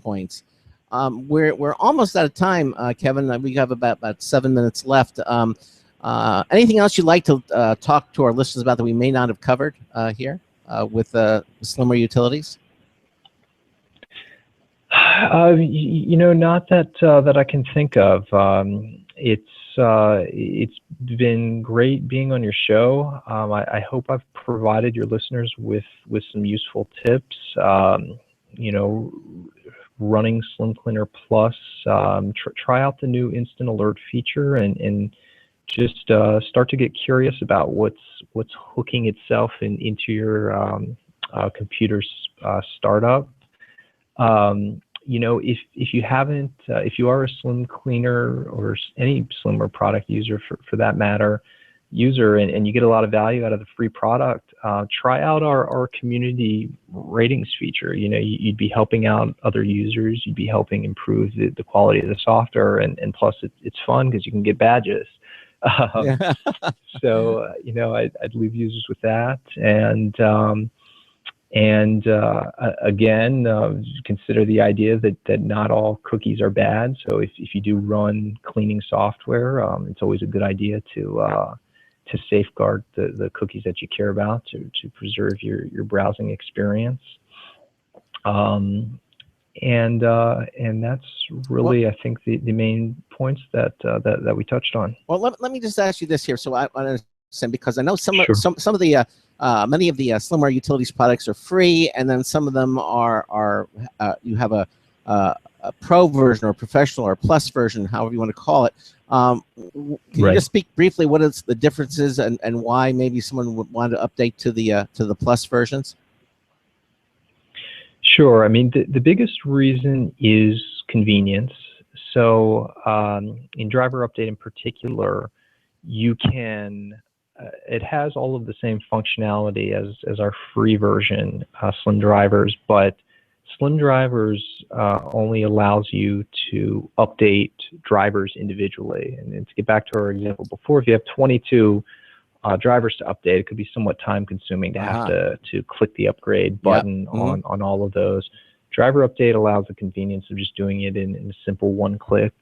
points. We're almost out of time, Kevin. We have about 7 minutes left. Anything else you'd like to talk to our listeners about that we may not have covered here with Slimware Utilities? Not that I can think of. It's been great being on your show. I hope I've provided your listeners with some useful tips. You know, running Slim Cleaner Plus, try out the new Instant Alert feature and just start to get curious about what's hooking itself into your computer's startup. You know, if you haven't, if you are a Slim Cleaner or any Slimware product user for that matter, and you get a lot of value out of the free product, try out our community ratings feature. You know, you'd be helping out other users, you'd be helping improve the quality of the software, and plus it's fun because you can get badges. Yeah. So, you know, I'd leave users with that. Again, consider the idea that not all cookies are bad. So if you do run cleaning software, it's always a good idea to safeguard the cookies that you care about to preserve your browsing experience. And that's really, I think, the main points that we touched on. Well, let me just ask you this here, so I understand, because I know some Sure. of the many of the Slimware Utilities products are free, and then some of them are you have a pro version or professional or plus version, however you want to call it. Can you just speak briefly what is the differences and why maybe someone would want to update to the plus versions? Sure. I mean, the biggest reason is convenience. So in Driver Update in particular, you can, it has all of the same functionality as our free version, Slim Drivers, but Slim Drivers only allows you to update drivers individually. And to get back to our example before, if you have 22 drivers to update, it could be somewhat time consuming to have to click the upgrade button on all of those. Driver Update allows the convenience of just doing it in a simple one-click,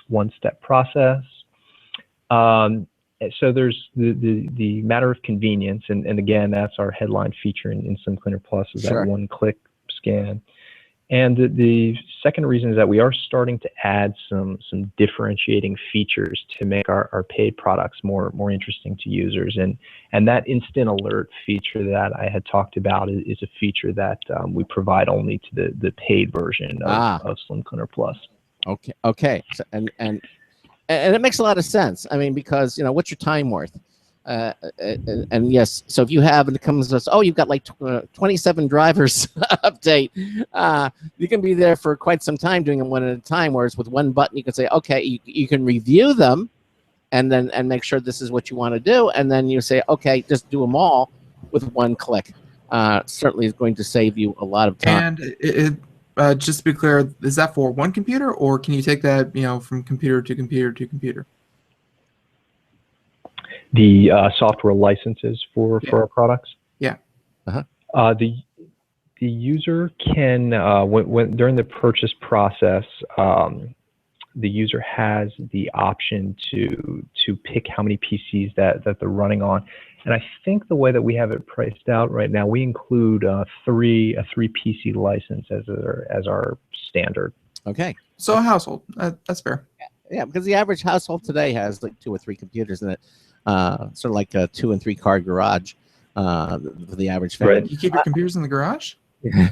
one-step process. So there's the matter of convenience, and again, that's our headline feature in Slim Cleaner Plus, is that one-click scan. And the second reason is that we are starting to add some differentiating features to make our paid products more interesting to users. And that Instant Alert feature that I had talked about is a feature that we provide only to the paid version of Slim Cleaner Plus. Okay. So, and it makes a lot of sense. I mean, because, you know, what's your time worth? And yes, so if you have, and it comes to us, oh, you've got like 27 drivers update, you can be there for quite some time doing them one at a time, whereas with one button you can say, okay, you can review them and make sure this is what you want to do, and then you say, okay, just do them all with one click. Certainly is going to save you a lot of time. And just to be clear, is that for one computer, or can you take that, you know, from computer to computer to computer? The software licenses for our products. Yeah. The user can when during the purchase process, the user has the option to pick how many PCs that they're running on. And I think the way that we have it priced out right now, we include a three PC license as our standard. Okay. So a household, that's fair. Yeah, because the average household today has like 2 or 3 computers in it. Sort of like a 2- and 3-car garage for the average family. Right. You keep your computers in the garage? Yeah,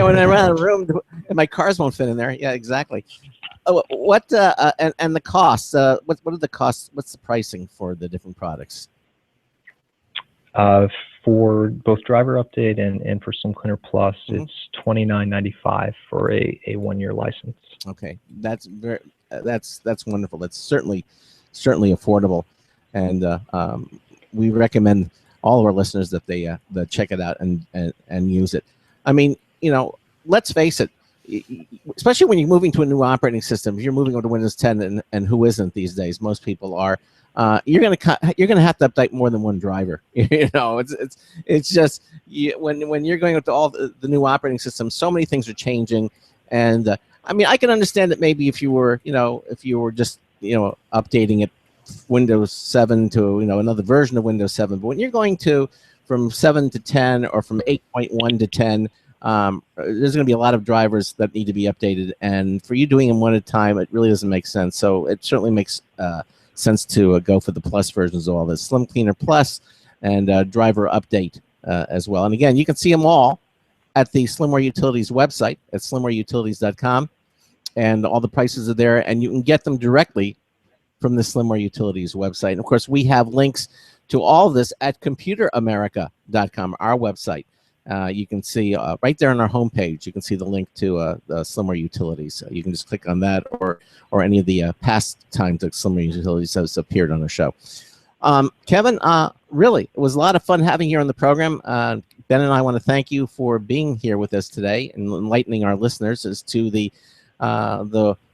when I run out of room, and my cars won't fit in there. Yeah, exactly. What and the costs? What are the costs? What's the pricing for the different products? For both Driver Update and for Slim Cleaner Plus, it's $29.95 for a 1-year license. Okay, that's wonderful. That's certainly affordable, and we recommend all of our listeners that they check it out and use it. I mean, you know, let's face it, especially when you're moving to a new operating system, if you're moving over to Windows 10, and who isn't these days? Most people are. You're gonna have to update more than one driver. You know, it's just when you're going into all the new operating systems, so many things are changing, and I mean, I can understand that maybe if you were just updating it Windows 7 to another version of Windows 7, but when you're going from 7 to 10 or from 8.1 to 10, There's going to be a lot of drivers that need to be updated, and for you doing them one at a time, it really doesn't make sense. So it certainly makes sense to go for the plus versions of all this. Slim Cleaner Plus and driver update as well. And again, you can see them all at the Slimware Utilities website at slimwareutilities.com, and all the prices are there, and you can get them directly from the Slimware Utilities website. And of course, we have links to all of this at computeramerica.com, our website. You can see right there on our homepage, you can see the link to the Slimware Utilities. You can just click on that, or any of the past times that Slimware Utilities has appeared on the show. Kevin, really, it was a lot of fun having you on the program. Ben and I want to thank you for being here with us today and enlightening our listeners as to the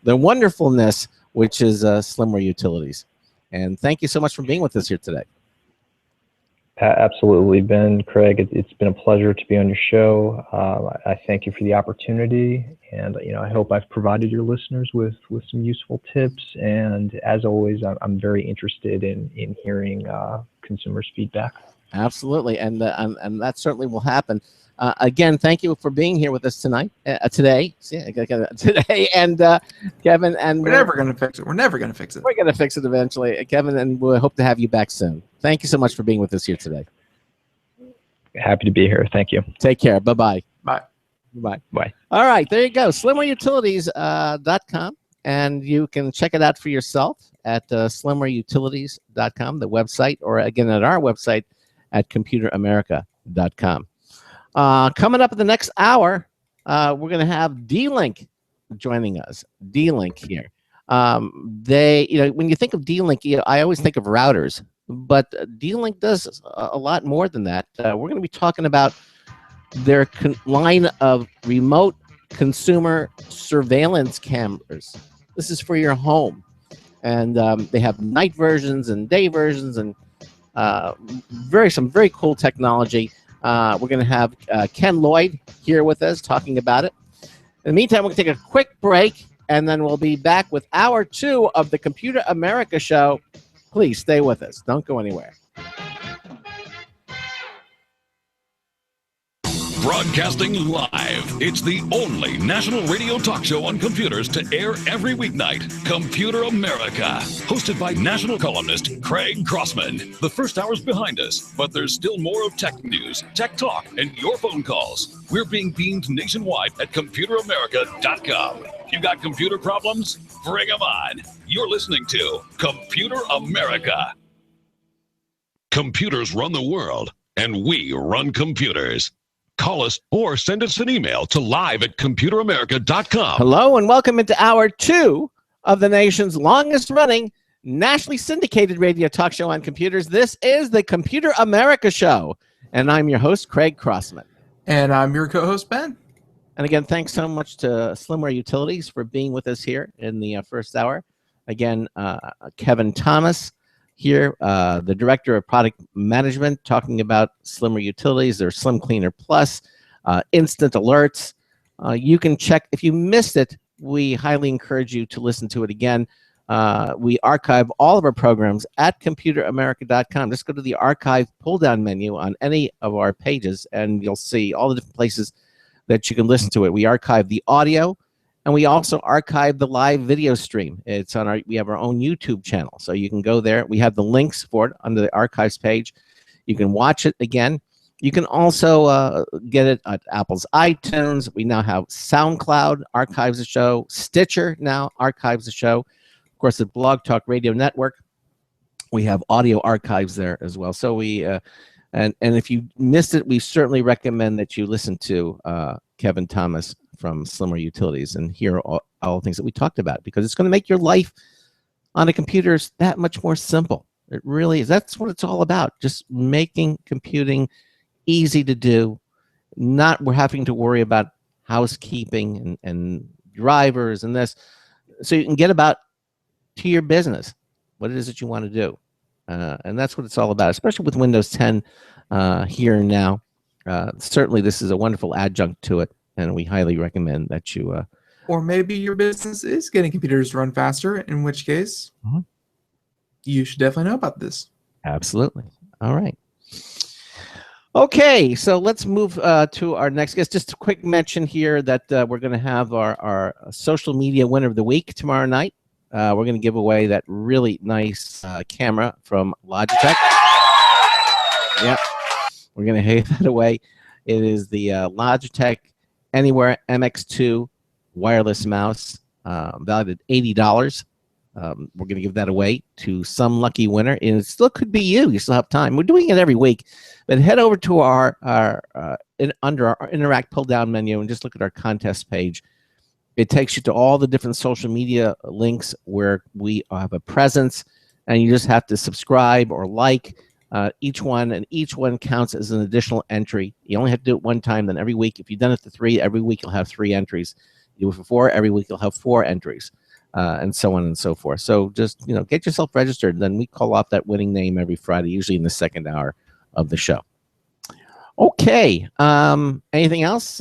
wonderfulness which is Slimware Utilities. And thank you so much for being with us here today. Absolutely, Ben, Craig. It's been a pleasure to be on your show. I thank you for the opportunity, and I hope I've provided your listeners with some useful tips. And as always, I'm very interested in hearing consumers' feedback. Absolutely, and that certainly will happen. Again, thank you for being here with us tonight, today, and Kevin. And we're never going to fix it. We're never going to fix it. We're going to fix it eventually, Kevin, and we'll hope to have you back soon. Thank you so much for being with us here today. Happy to be here. Thank you. Take care. Bye-bye. Bye. Bye. Bye. All right, there you go. SlimwareUtilities.com, and you can check it out for yourself at SlimwareUtilities.com, the website, or again at our website at ComputerAmerica.com. Coming up in the next hour, we're going to have D-Link joining us. D-Link here. When you think of D-Link, I always think of routers, but D-Link does a lot more than that. We're going to be talking about their line of remote consumer surveillance cameras. This is for your home, and they have night versions and day versions, and some very cool technology. We're going to have Ken Lloyd here with us talking about it. In the meantime, we're going to take a quick break, and then we'll be back with hour 2 of the Computer America Show. Please stay with us. Don't go anywhere. Broadcasting live. It's the only national radio talk show on computers to air every weeknight. Computer America. Hosted by national columnist Craig Crossman. The first hour's behind us, but there's still more of tech news, tech talk, and your phone calls. We're being beamed nationwide at ComputerAmerica.com. You got computer problems? Bring them on. You're listening to Computer America. Computers run the world, and we run computers. Call us or send us an email to live@ComputerAmerica.com. Hello and welcome into hour 2 of the nation's longest running nationally syndicated radio talk show on computers. This is the Computer America Show, and I'm your host, Craig Crossman. And I'm your co-host, Ben. And again, thanks so much to Slimware Utilities for being with us here in the first hour. Again, Kevin Thomas here, the Director of Product Management, talking about Slimware Utilities, their Slim Cleaner Plus, instant alerts. You can check, if you missed it, we highly encourage you to listen to it again. We archive all of our programs at ComputerAmerica.com. Just go to the archive pull-down menu on any of our pages, and you'll see all the different places that you can listen to it. We archive the audio, and we also archive the live video stream. It's on we have our own YouTube channel, so you can go there. We have the links for it under the archives page. You can watch it again. You can also get it at Apple's iTunes. We now have SoundCloud archives the show. Stitcher now archives the show. Of course, at Blog Talk Radio Network, we have audio archives there as well. So we and if you missed it, we certainly recommend that you listen to Kevin Thomas from Slimware Utilities and hear all the things that we talked about, because it's going to make your life on a computer that much more simple. It really is. That's what it's all about, just making computing easy to do. We're having to worry about housekeeping and drivers and this. So you can get about to your business, what it is that you want to do. And that's what it's all about, especially with Windows 10 here and now. Certainly, this is a wonderful adjunct to it, and we highly recommend that you... or maybe your business is getting computers to run faster, in which case you should definitely know about this. Absolutely. All right. Okay, so let's move to our next guest. Just a quick mention here that we're going to have our social media winner of the week tomorrow night. We're going to give away that really nice camera from Logitech. Yeah, we're going to hand that away. It is the Logitech Anywhere MX2 wireless mouse, valued at $80. We're going to give that away to some lucky winner, and it still could be you. You still have time. We're doing it every week, but head over to under our Interact pull-down menu and just look at our contest page. It takes you to all the different social media links where we have a presence, and you just have to subscribe or like each one, and each one counts as an additional entry. You only have to do it one time. Then every week, if you've done it to 3, every week you'll have 3 entries. You do it for 4, every week you'll have 4 entries. And so on and so forth. So just, get yourself registered. Then we call off that winning name every Friday, usually in the second hour of the show. Okay. Anything else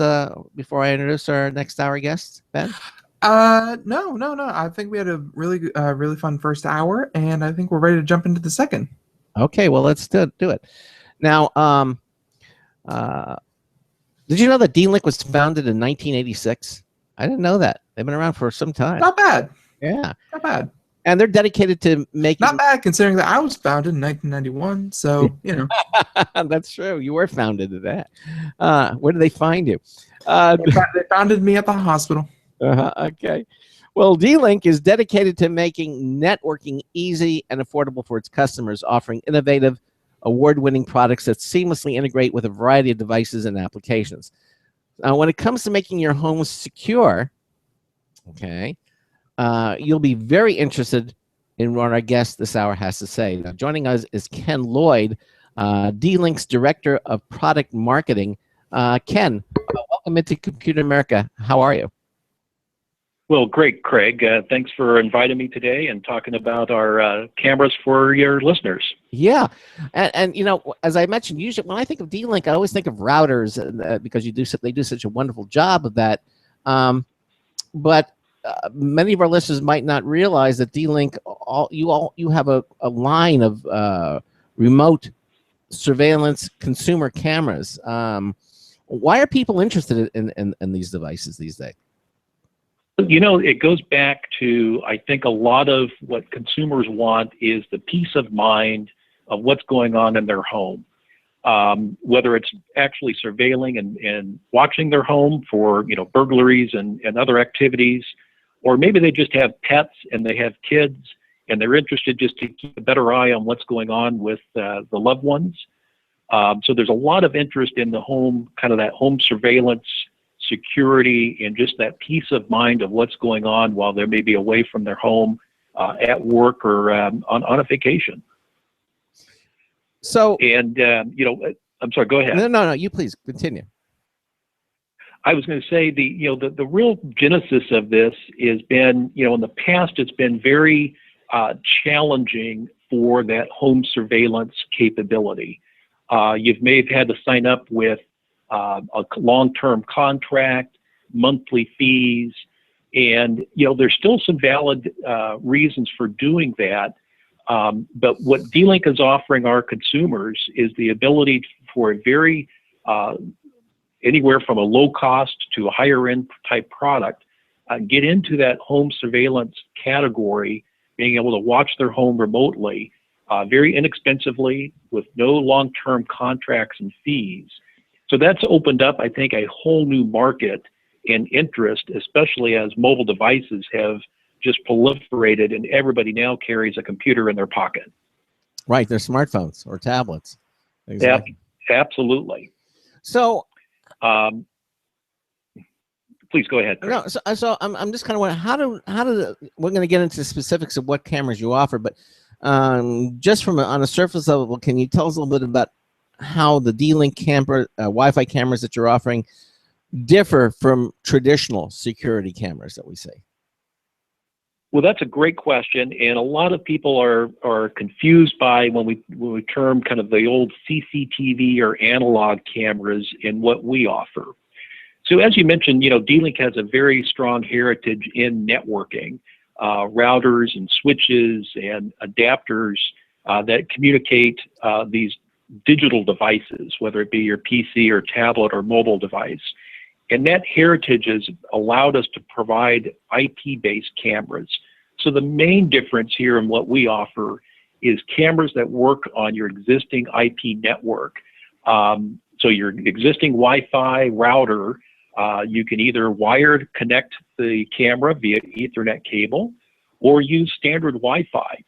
before I introduce our next hour guest, Ben? No. I think we had a really fun first hour, and I think we're ready to jump into the second. Okay. Well, let's do it. Now, did you know that D-Link was founded in 1986? I didn't know that. They've been around for some time. Not bad. Yeah. Not bad. And they're dedicated to making... Not bad, considering that I was founded in 1991, so, That's true. You were founded in that. Where did they find you? They founded me at the hospital. Okay. Well, D-Link is dedicated to making networking easy and affordable for its customers, offering innovative, award-winning products that seamlessly integrate with a variety of devices and applications. When it comes to making your home secure, okay, you'll be very interested in what our guest this hour has to say. Now, joining us is Ken Lloyd, D-Link's Director of Product Marketing. Ken, welcome into Computer America. How are you? Well, great, Craig. Thanks for inviting me today and talking about our cameras for your listeners. Yeah, and as I mentioned, usually when I think of D-Link, I always think of routers because they do such a wonderful job of that. But many of our listeners might not realize that D-Link, you have a line of remote surveillance consumer cameras. Why are people interested in these devices these days? It goes back to, I think, a lot of what consumers want is the peace of mind of what's going on in their home. Whether it's actually surveilling and watching their home for, burglaries and other activities, or maybe they just have pets and they have kids and they're interested just to keep a better eye on what's going on with the loved ones. So there's a lot of interest in the home, kind of that home surveillance, security, and just that peace of mind of what's going on while they may be away from their home, at work, or on a vacation. So, and I'm sorry, go ahead. No, you please continue. I was going to say the real genesis of this has been, in the past, it's been very challenging for that home surveillance capability. You may have had to sign up with a long-term contract, monthly fees, and there's still some valid reasons for doing that. But what D-Link is offering our consumers is the ability for a very anywhere from a low cost to a higher end type product, get into that home surveillance category, being able to watch their home remotely, very inexpensively with no long-term contracts and fees. So that's opened up, I think, a whole new market and interest, especially as mobile devices have just proliferated and everybody now carries a computer in their pocket. Right, they're smartphones or tablets. Exactly. Yeah, absolutely. So, please go ahead, Chris. No, so I'm just kind of wondering we're going to get into the specifics of what cameras you offer, but just on a surface level, can you tell us a little bit about how the D-Link Wi-Fi cameras that you're offering differ from traditional security cameras that we see? Well, that's a great question, and a lot of people are confused by when we term kind of the old CCTV or analog cameras in what we offer. So as you mentioned, D-Link has a very strong heritage in networking, routers and switches and adapters that communicate these digital devices, whether it be your PC or tablet or mobile device. And that heritage has allowed us to provide IP-based cameras. So the main difference here in what we offer is cameras that work on your existing IP network. So your existing Wi-Fi router, you can either wired connect the camera via Ethernet cable or use standard Wi-Fi.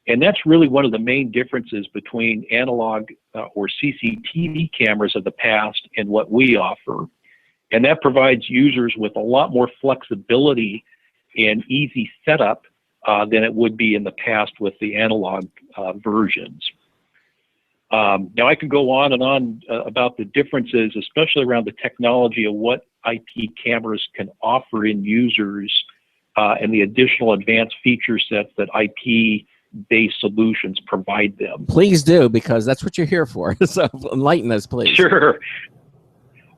And that's really one of the main differences between analog or CCTV cameras of the past and what we offer. And that provides users with a lot more flexibility and easy setup than it would be in the past with the analog versions. Now I could go on and on about the differences, especially around the technology of what IP cameras can offer in users and the additional advanced feature sets that IP-based solutions provide them. Please do, because that's what you're here for. So enlighten us, please. Sure.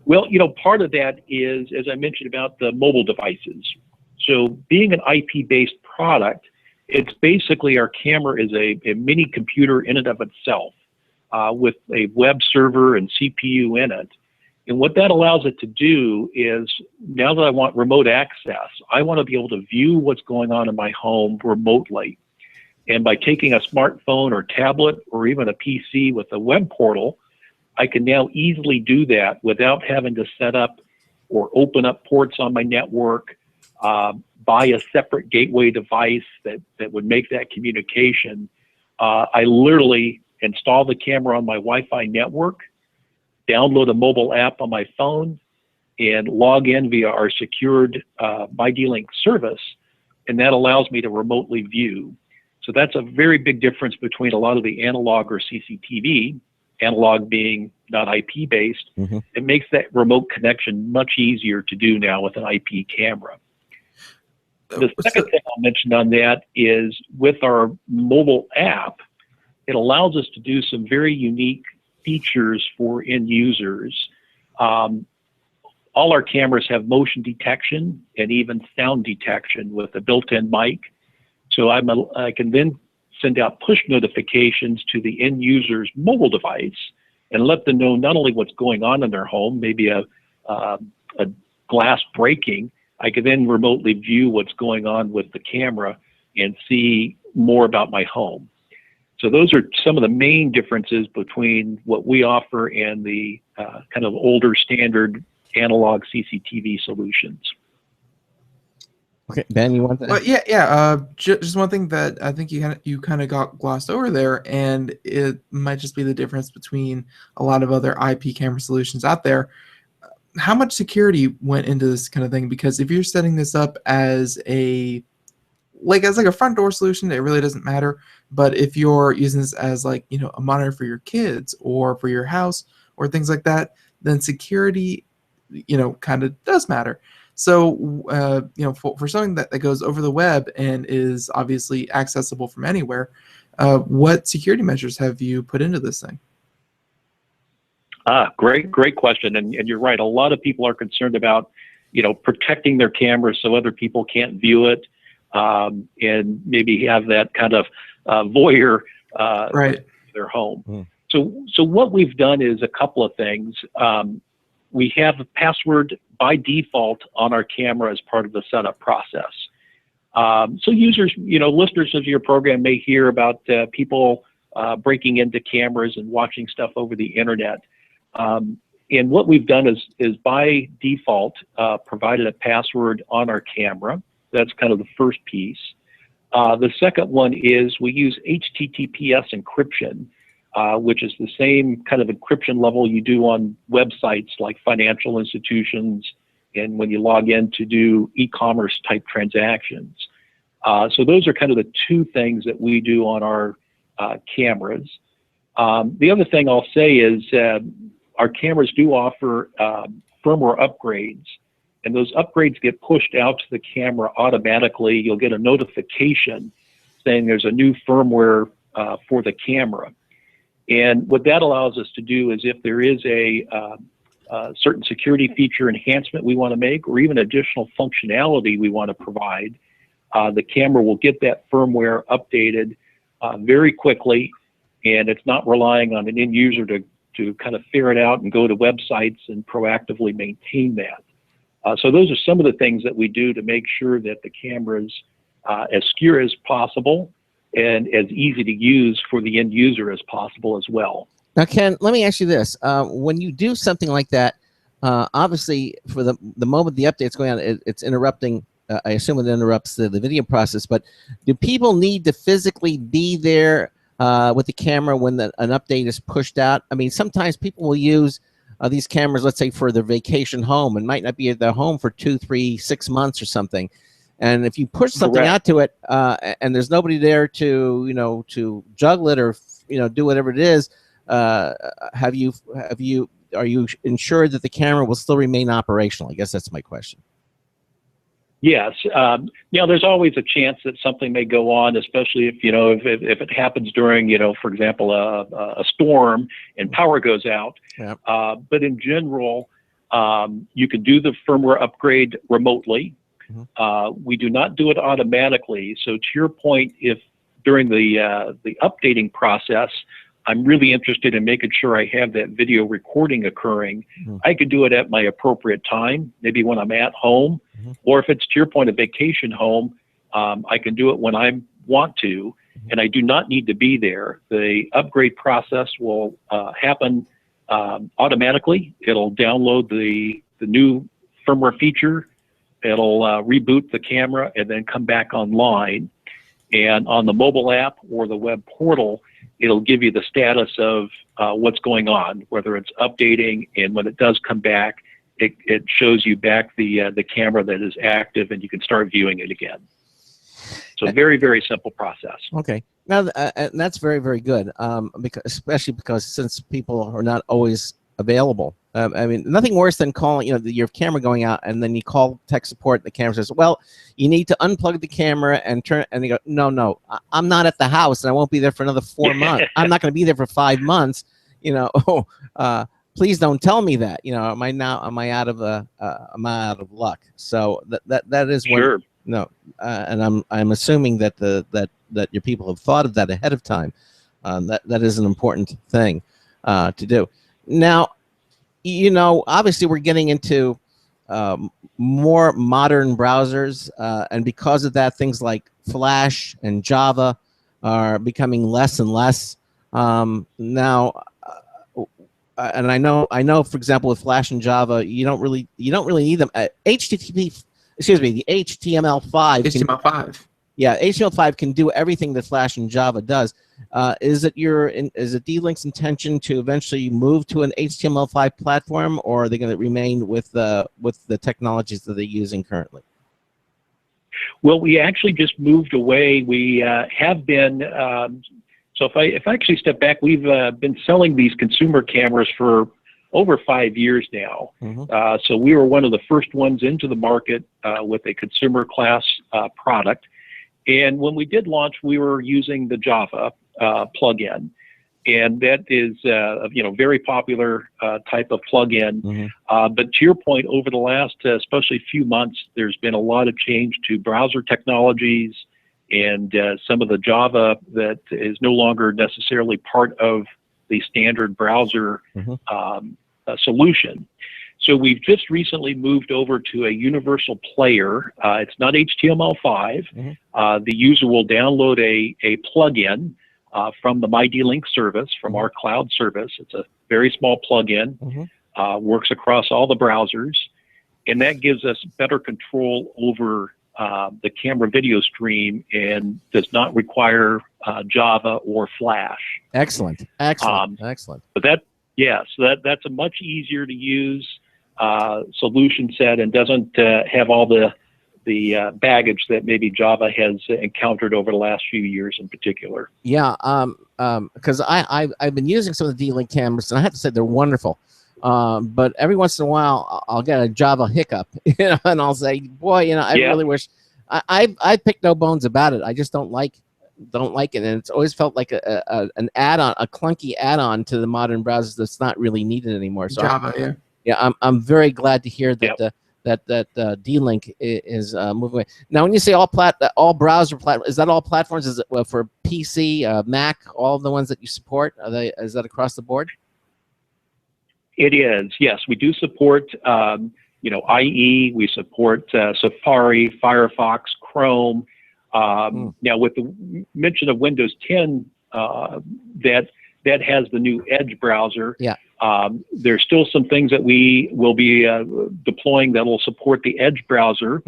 Well, you know, part of that is, as I mentioned, about the mobile devices. So being an IP-based product, it's basically our camera is a mini computer in and of itself with a web server and CPU in it. And what that allows it to do is, now that I want remote access, I want to be able to view what's going on in my home remotely. And by taking a smartphone or tablet or even a PC with a web portal, I can now easily do that without having to set up or open up ports on my network, buy a separate gateway device that would make that communication. I literally install the camera on my Wi-Fi network, download a mobile app on my phone, and log in via our secured MyD-Link service, and that allows me to remotely view. So that's a very big difference between a lot of the analog or CCTV, analog being not IP-based. Mm-hmm. It makes that remote connection much easier to do now with an IP camera. The second thing I'll mention on that is with our mobile app, it allows us to do some very unique features for end users. All our cameras have motion detection and even sound detection with a built-in mic. So I can then send out push notifications to the end user's mobile device and let them know not only what's going on in their home, maybe a glass breaking. I can then remotely view what's going on with the camera and see more about my home. So those are some of the main differences between what we offer and the kind of older standard analog CCTV solutions. Okay, Ben, you want that? Well, yeah. Just one thing that I think you kind of got glossed over there, and it might just be the difference between a lot of other IP camera solutions out there. How much security went into this kind of thing? Because if you're setting this up as a front door solution, it really doesn't matter. But if you're using this as a monitor for your kids or for your house or things like that, then security, kind of does matter. So, for something that goes over the web and is obviously accessible from anywhere, what security measures have you put into this thing? Great question. And you're right. A lot of people are concerned about, protecting their cameras so other people can't view it, and maybe have that kind of voyeur right in their home. Mm. So what we've done is a couple of things. We have a password by default on our camera as part of the setup process. So users, listeners of your program may hear about people breaking into cameras and watching stuff over the internet. And what we've done is by default provided a password on our camera. That's kind of the first piece. The second one is we use HTTPS encryption, which is the same kind of encryption level you do on websites like financial institutions and when you log in to do e-commerce type transactions. So those are kind of the two things that we do on our cameras. The other thing I'll say is our cameras do offer firmware upgrades, and those upgrades get pushed out to the camera automatically. You'll get a notification saying there's a new firmware for the camera. And what that allows us to do is if there is a certain security feature enhancement we want to make, or even additional functionality we want to provide, the camera will get that firmware updated very quickly, and it's not relying on an end user to kind of ferret out and go to websites and proactively maintain that. So those are some of the things that we do to make sure that the camera's as secure as possible and as easy to use for the end user as possible as well. Now, Ken, let me ask you this. When you do something like that, obviously for the moment the update's going on, it's interrupting. I assume it interrupts the video process, but do people need to physically be there with the camera when an update is pushed out? I mean, sometimes people will use these cameras, let's say for their vacation home, and might not be at their home for 2, 3, 6 months or something. And if you push something Correct. out to it, and there's nobody there to to juggle it or do whatever it is, are you ensured that the camera will still remain operational? I guess that's my question. Yes, there's always a chance that something may go on, especially if if it happens during for example a storm and power goes out. Yep. But in general, you can do the firmware upgrade remotely. We do not do it automatically. So to your point, if during the updating process, I'm really interested in making sure I have that video recording occurring, I could do it at my appropriate time, maybe when I'm at home, or if it's to your point, a vacation home, I can do it when I want to, and I do not need to be there. The upgrade process will happen automatically. It'll download the new firmware feature. It'll reboot the camera and then come back online. And on the mobile app or the web portal, it'll give you the status of what's going on, whether it's updating, and when it does come back, it shows you back the camera that is active, and you can start viewing it again. So very, very simple process. Okay. Now, that's very, very good, especially because since people are not always available. I mean, nothing worse than calling, your camera going out, and then you call tech support, and the camera says, well, you need to unplug the camera and turn, and they go, no, I'm not at the house, and I won't be there for another 4 months. I'm not going to be there for 5 months. Please don't tell me that. Am I out of luck? So that is sure. One, no, and I'm assuming that that your people have thought of that ahead of time. That is an important thing to do. Now, obviously we're getting into more modern browsers, and because of that, things like Flash and Java are becoming less and less. Now, and I know, for example, with Flash and Java, you don't really need them. The HTML5. HTML5. Yeah, HTML5 can do everything that Flash and Java does. Is it D-Link's intention to eventually move to an HTML5 platform, or are they going to remain with the technologies that they're using currently? Well, we actually just moved away. We have been. So if I actually step back, we've been selling these consumer cameras for over 5 years now. So we were one of the first ones into the market with a consumer class product. And when we did launch, we were using the Java plugin, and that is very popular type of plugin. But to your point, over the last especially few months, there's been a lot of change to browser technologies and some of the Java that is no longer necessarily part of the standard browser solution. So we've just recently moved over to a universal player. It's not HTML5. The user will download a plugin from the MyD-Link service, from our cloud service. It's a very small plugin, works across all the browsers, and that gives us better control over the camera video stream and does not require Java or Flash. Excellent. Excellent. But that's a much easier to use solution set, and doesn't have all the baggage that maybe Java has encountered over the last few years in particular. Yeah, because I've been using some of the D-Link cameras, and I have to say they're wonderful. But every once in a while, I'll get a Java hiccup, and I'll say, boy, I really wish. I pick no bones about it. I just don't like it, and it's always felt like an add-on, a clunky add-on to the modern browsers that's not really needed anymore. So Java, I'm very glad to hear that D-Link is moving away. Now, when you say all browser platforms, is that all platforms? Is it for PC, Mac, all of the ones that you support? Is that across the board? It is, yes. We do support, IE. We support Safari, Firefox, Chrome. Now, with the mention of Windows 10, that has the new Edge browser. Yeah. There's still some things that we will be deploying that will support the Edge browser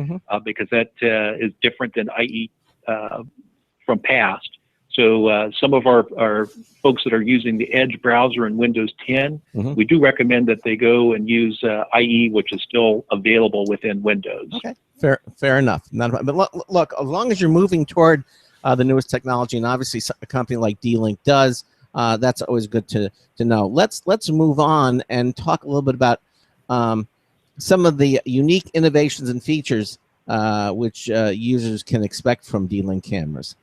because that is different than IE from past. So some of our folks that are using the Edge browser in Windows 10, we do recommend that they go and use IE, which is still available within Windows. Okay, fair enough. But look, as long as you're moving toward the newest technology, and obviously a company like D-Link does, that's always good to know. Let's move on and talk a little bit about some of the unique innovations and features which users can expect from D-Link cameras.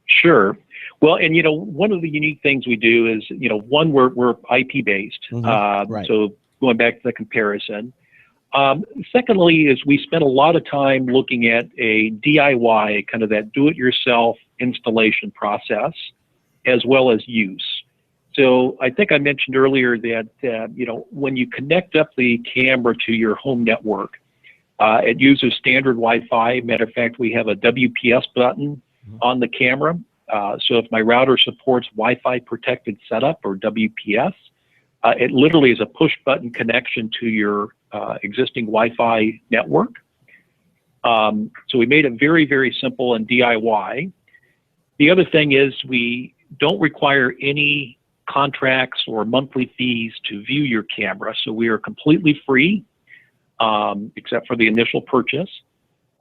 Sure. Well, and one of the unique things we do is, one, we're IP based. Right. So going back to the comparison. Secondly, is we spend a lot of time looking at a DIY, kind of that do-it-yourself installation process, as well as use. So I think I mentioned earlier that when you connect up the camera to your home network, it uses standard Wi-Fi. Matter of fact, we have a WPS button on the camera. So if my router supports Wi-Fi protected setup, or WPS, it literally is a push button connection to your existing Wi-Fi network. So we made it very, very simple and DIY. The other thing is we don't require any contracts or monthly fees to view your camera. So we are completely free, except for the initial purchase.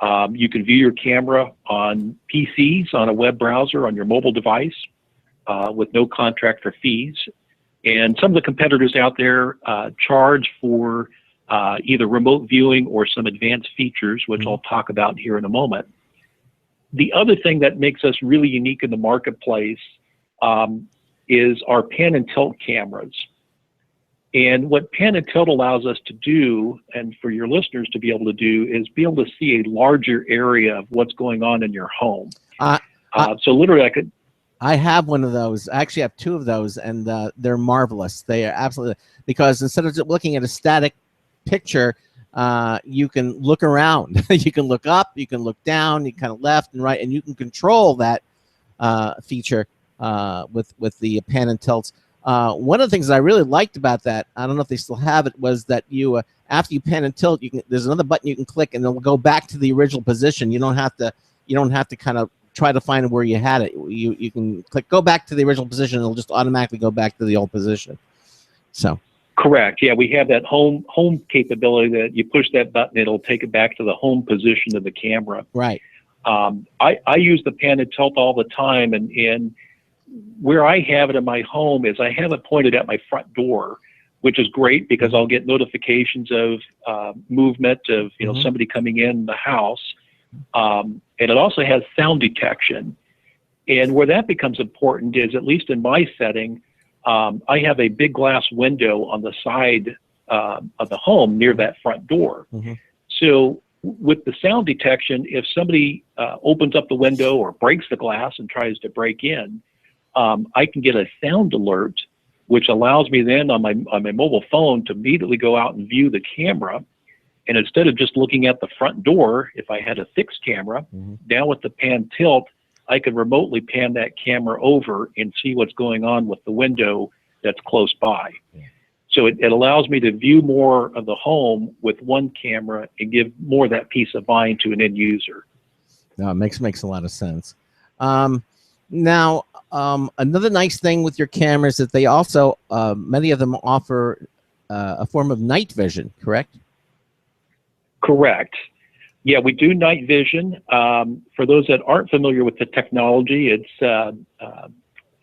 You can view your camera on PCs, on a web browser, on your mobile device, with no contract or fees. And some of the competitors out there charge for either remote viewing or some advanced features, which I'll talk about here in a moment. The other thing that makes us really unique in the marketplace is our pan and tilt cameras. And what pan and tilt allows us to do, and for your listeners to be able to do, is be able to see a larger area of what's going on in your home. So literally I have one of those. I actually have two of those, and they're marvelous. They are absolutely, because instead of just looking at a static picture, you can look around. You can look up, you can look down, you kind of left and right, and you can control that feature with the pan and tilts. One of the things that I really liked about that, I don't know if they still have it, was that you after you pan and tilt, there's another button you can click, and it'll go back to the original position. You don't have to kind of try to find where you had it. You can click go back to the original position, and it'll just automatically go back to the old position. So correct. Yeah, we have that home capability that you push that button, it'll take it back to the home position of the camera. Right. I use the pan and tilt all the time, and where I have it in my home is I have it pointed at my front door, which is great because I'll get notifications of movement of somebody coming in the house. And it also has sound detection. And where that becomes important is, at least in my setting, I have a big glass window on the side of the home near that front door. So with the sound detection, if somebody opens up the window or breaks the glass and tries to break in, I can get a sound alert, which allows me then on my mobile phone to immediately go out and view the camera. And instead of just looking at the front door, if I had a fixed camera, down with the pan tilt, I could remotely pan that camera over and see what's going on with the window that's close by. So it allows me to view more of the home with one camera and give more of that peace of mind to an end user. No, it makes a lot of sense. Now, another nice thing with your cameras is that they also, many of them offer a form of night vision, correct? Correct. Yeah, we do night vision. For those that aren't familiar with the technology, it's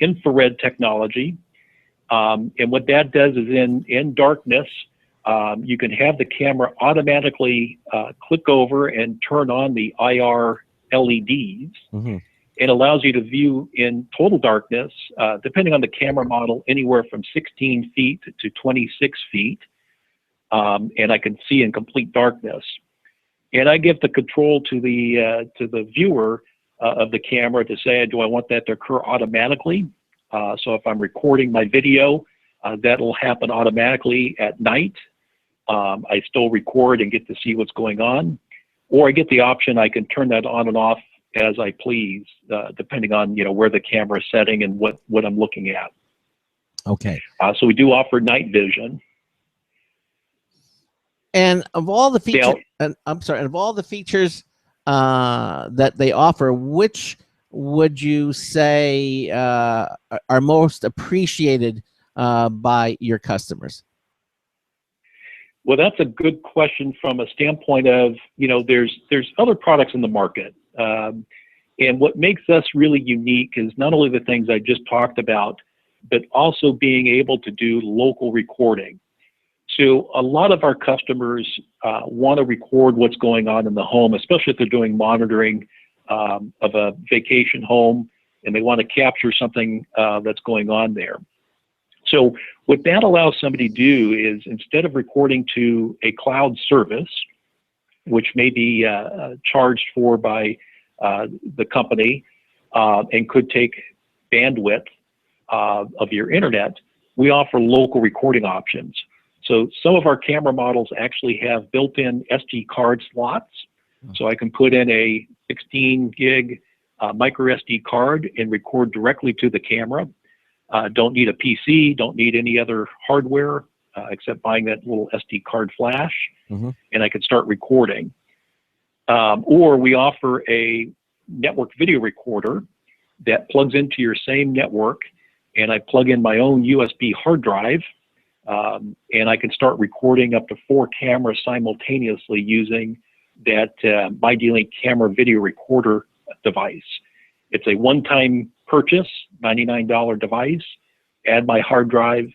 infrared technology. And what that does is in darkness, you can have the camera automatically click over and turn on the IR LEDs. It allows you to view in total darkness, depending on the camera model, anywhere from 16 feet to 26 feet. and I can see in complete darkness. And I give the control to the viewer of the camera to say, do I want that to occur automatically? So if I'm recording my video, that'll happen automatically at night. I still record and get to see what's going on. Or I get the option, I can turn that on and off as I please, depending on where the camera is setting and what I'm looking at. Okay. So we do offer night vision. And of all the features, of all the features that they offer, which would you say are most appreciated by your customers? Well, that's a good question from a standpoint of, there's other products in the market. And what makes us really unique is not only the things I just talked about, but also being able to do local recording. So a lot of our customers want to record what's going on in the home, especially if they're doing monitoring of a vacation home, and they want to capture something that's going on there. So what that allows somebody to do is, instead of recording to a cloud service, which may be charged for by the company and could take bandwidth of your internet, we offer local recording options. So some of our camera models actually have built-in SD card slots. So I can put in a 16 gig micro SD card and record directly to the camera. Don't need a PC, don't need any other hardware except buying that little SD card flash, and I can start recording. Or we offer a network video recorder that plugs into your same network, and I plug in my own USB hard drive, and I can start recording up to 4 cameras simultaneously using that MyD-Link camera video recorder device. It's a one-time purchase, $99 device, add my hard drive,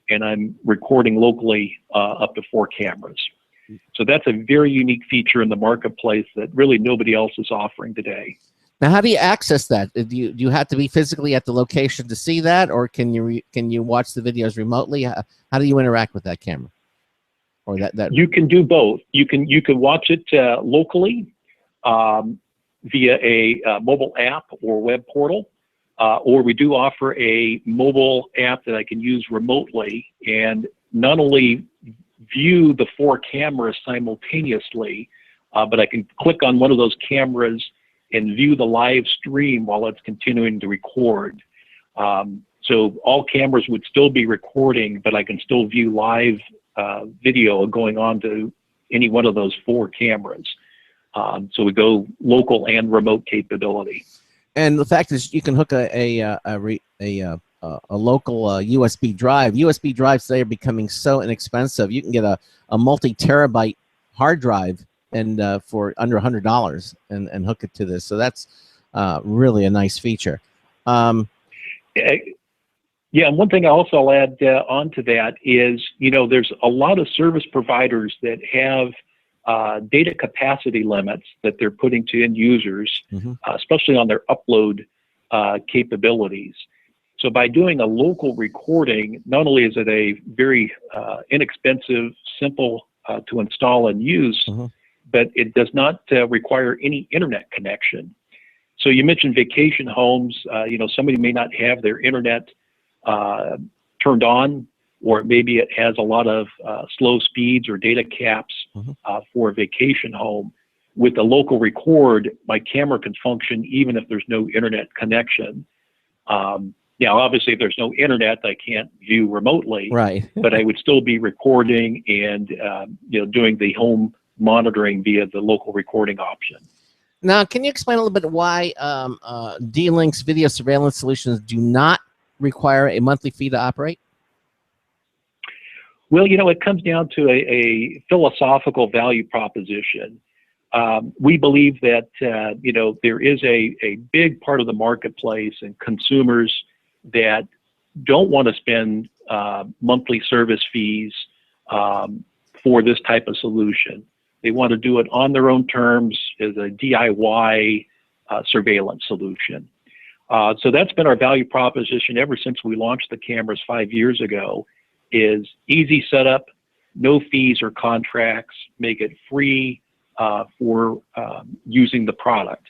and I'm recording locally up to 4 cameras. So that's a very unique feature in the marketplace that really nobody else is offering today. Now, how do you access that? Do you have to be physically at the location to see that, or can you watch the videos remotely? How do you interact with that camera? Or that you can do both. You can watch it locally via a mobile app or web portal, or we do offer a mobile app that I can use remotely and not only view the 4 cameras simultaneously, but I can click on one of those cameras and view the live stream while it's continuing to record. So all cameras would still be recording, but I can still view live video going on to any one of those 4 cameras. So we go local and remote capability. And the fact is, you can hook a local USB drive. USB drives today are becoming so inexpensive. You can get a multi-terabyte hard drive and for under $100 and hook it to this. So that's really a nice feature. Yeah, and one thing I'll add onto that is, there's a lot of service providers that have data capacity limits that they're putting to end users, especially on their upload capabilities. So by doing a local recording, not only is it a very inexpensive, simple to install and use, but it does not require any internet connection. So you mentioned vacation homes. Somebody may not have their internet turned on, or maybe it has a lot of slow speeds or data caps for a vacation home. With a local record, my camera can function even if there's no internet connection. Now, obviously, if there's no internet, I can't view remotely, right? But I would still be recording and doing the home monitoring via the local recording option. Now, can you explain a little bit why D-Link's video surveillance solutions do not require a monthly fee to operate? Well, it comes down to a philosophical value proposition. We believe that, there is a big part of the marketplace and consumers that don't want to spend monthly service fees for this type of solution. They want to do it on their own terms as a DIY surveillance solution. So that's been our value proposition ever since we launched the cameras 5 years ago, is easy setup, no fees or contracts, make it free for using the product.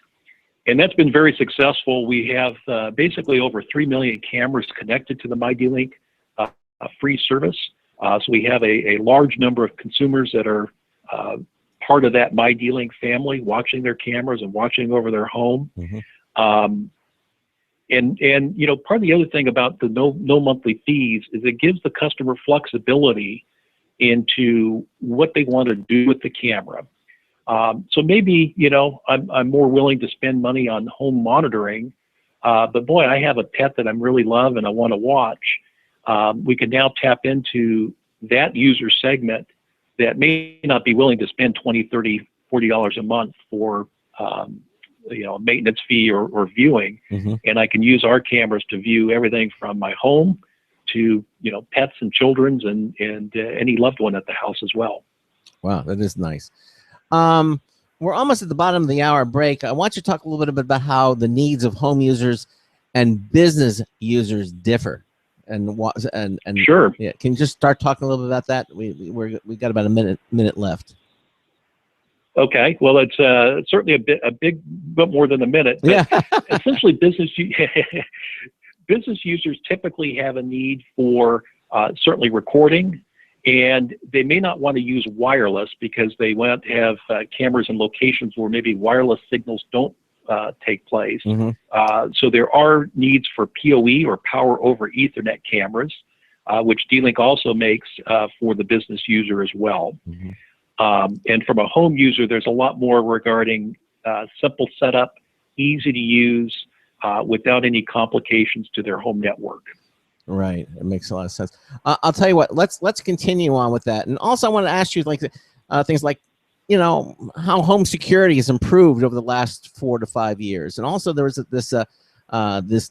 And that's been very successful. We have basically over 3 million cameras connected to the MyD-Link free service. So we have a large number of consumers that are part of that MyD-Link family, watching their cameras and watching over their home. And you know, part of the other thing about the no monthly fees is it gives the customer flexibility into what they want to do with the camera. So maybe, you know, I'm more willing to spend money on home monitoring, but boy, I have a pet that I really love and I want to watch. We can now tap into that user segment that may not be willing to spend $20, $30, $40 a month for you know, a maintenance fee or viewing. And I can use our cameras to view everything from my home to, you know, pets and children's and any loved one at the house as well. Wow, that is nice. We're almost at the bottom of the hour break. I want you to talk a little bit about how the needs of home users and business users differ. And sure. Yeah, can you just start talking a little bit about that? We got about a minute left. Okay, well, it's certainly a big bit more than a minute. But yeah. Essentially, business users typically have a need for certainly recording, and they may not want to use wireless because they want to have cameras in locations where maybe wireless signals don't take place. So there are needs for PoE or Power over Ethernet cameras, which D-Link also makes for the business user as well. And from a home user, there's a lot more regarding simple setup, easy to use, without any complications to their home network. Right, it makes a lot of sense. I'll tell you what. Let's continue on with that. And also, I want to ask you like things like, you know, how home security has improved over the last 4 to 5 years. And also, there was this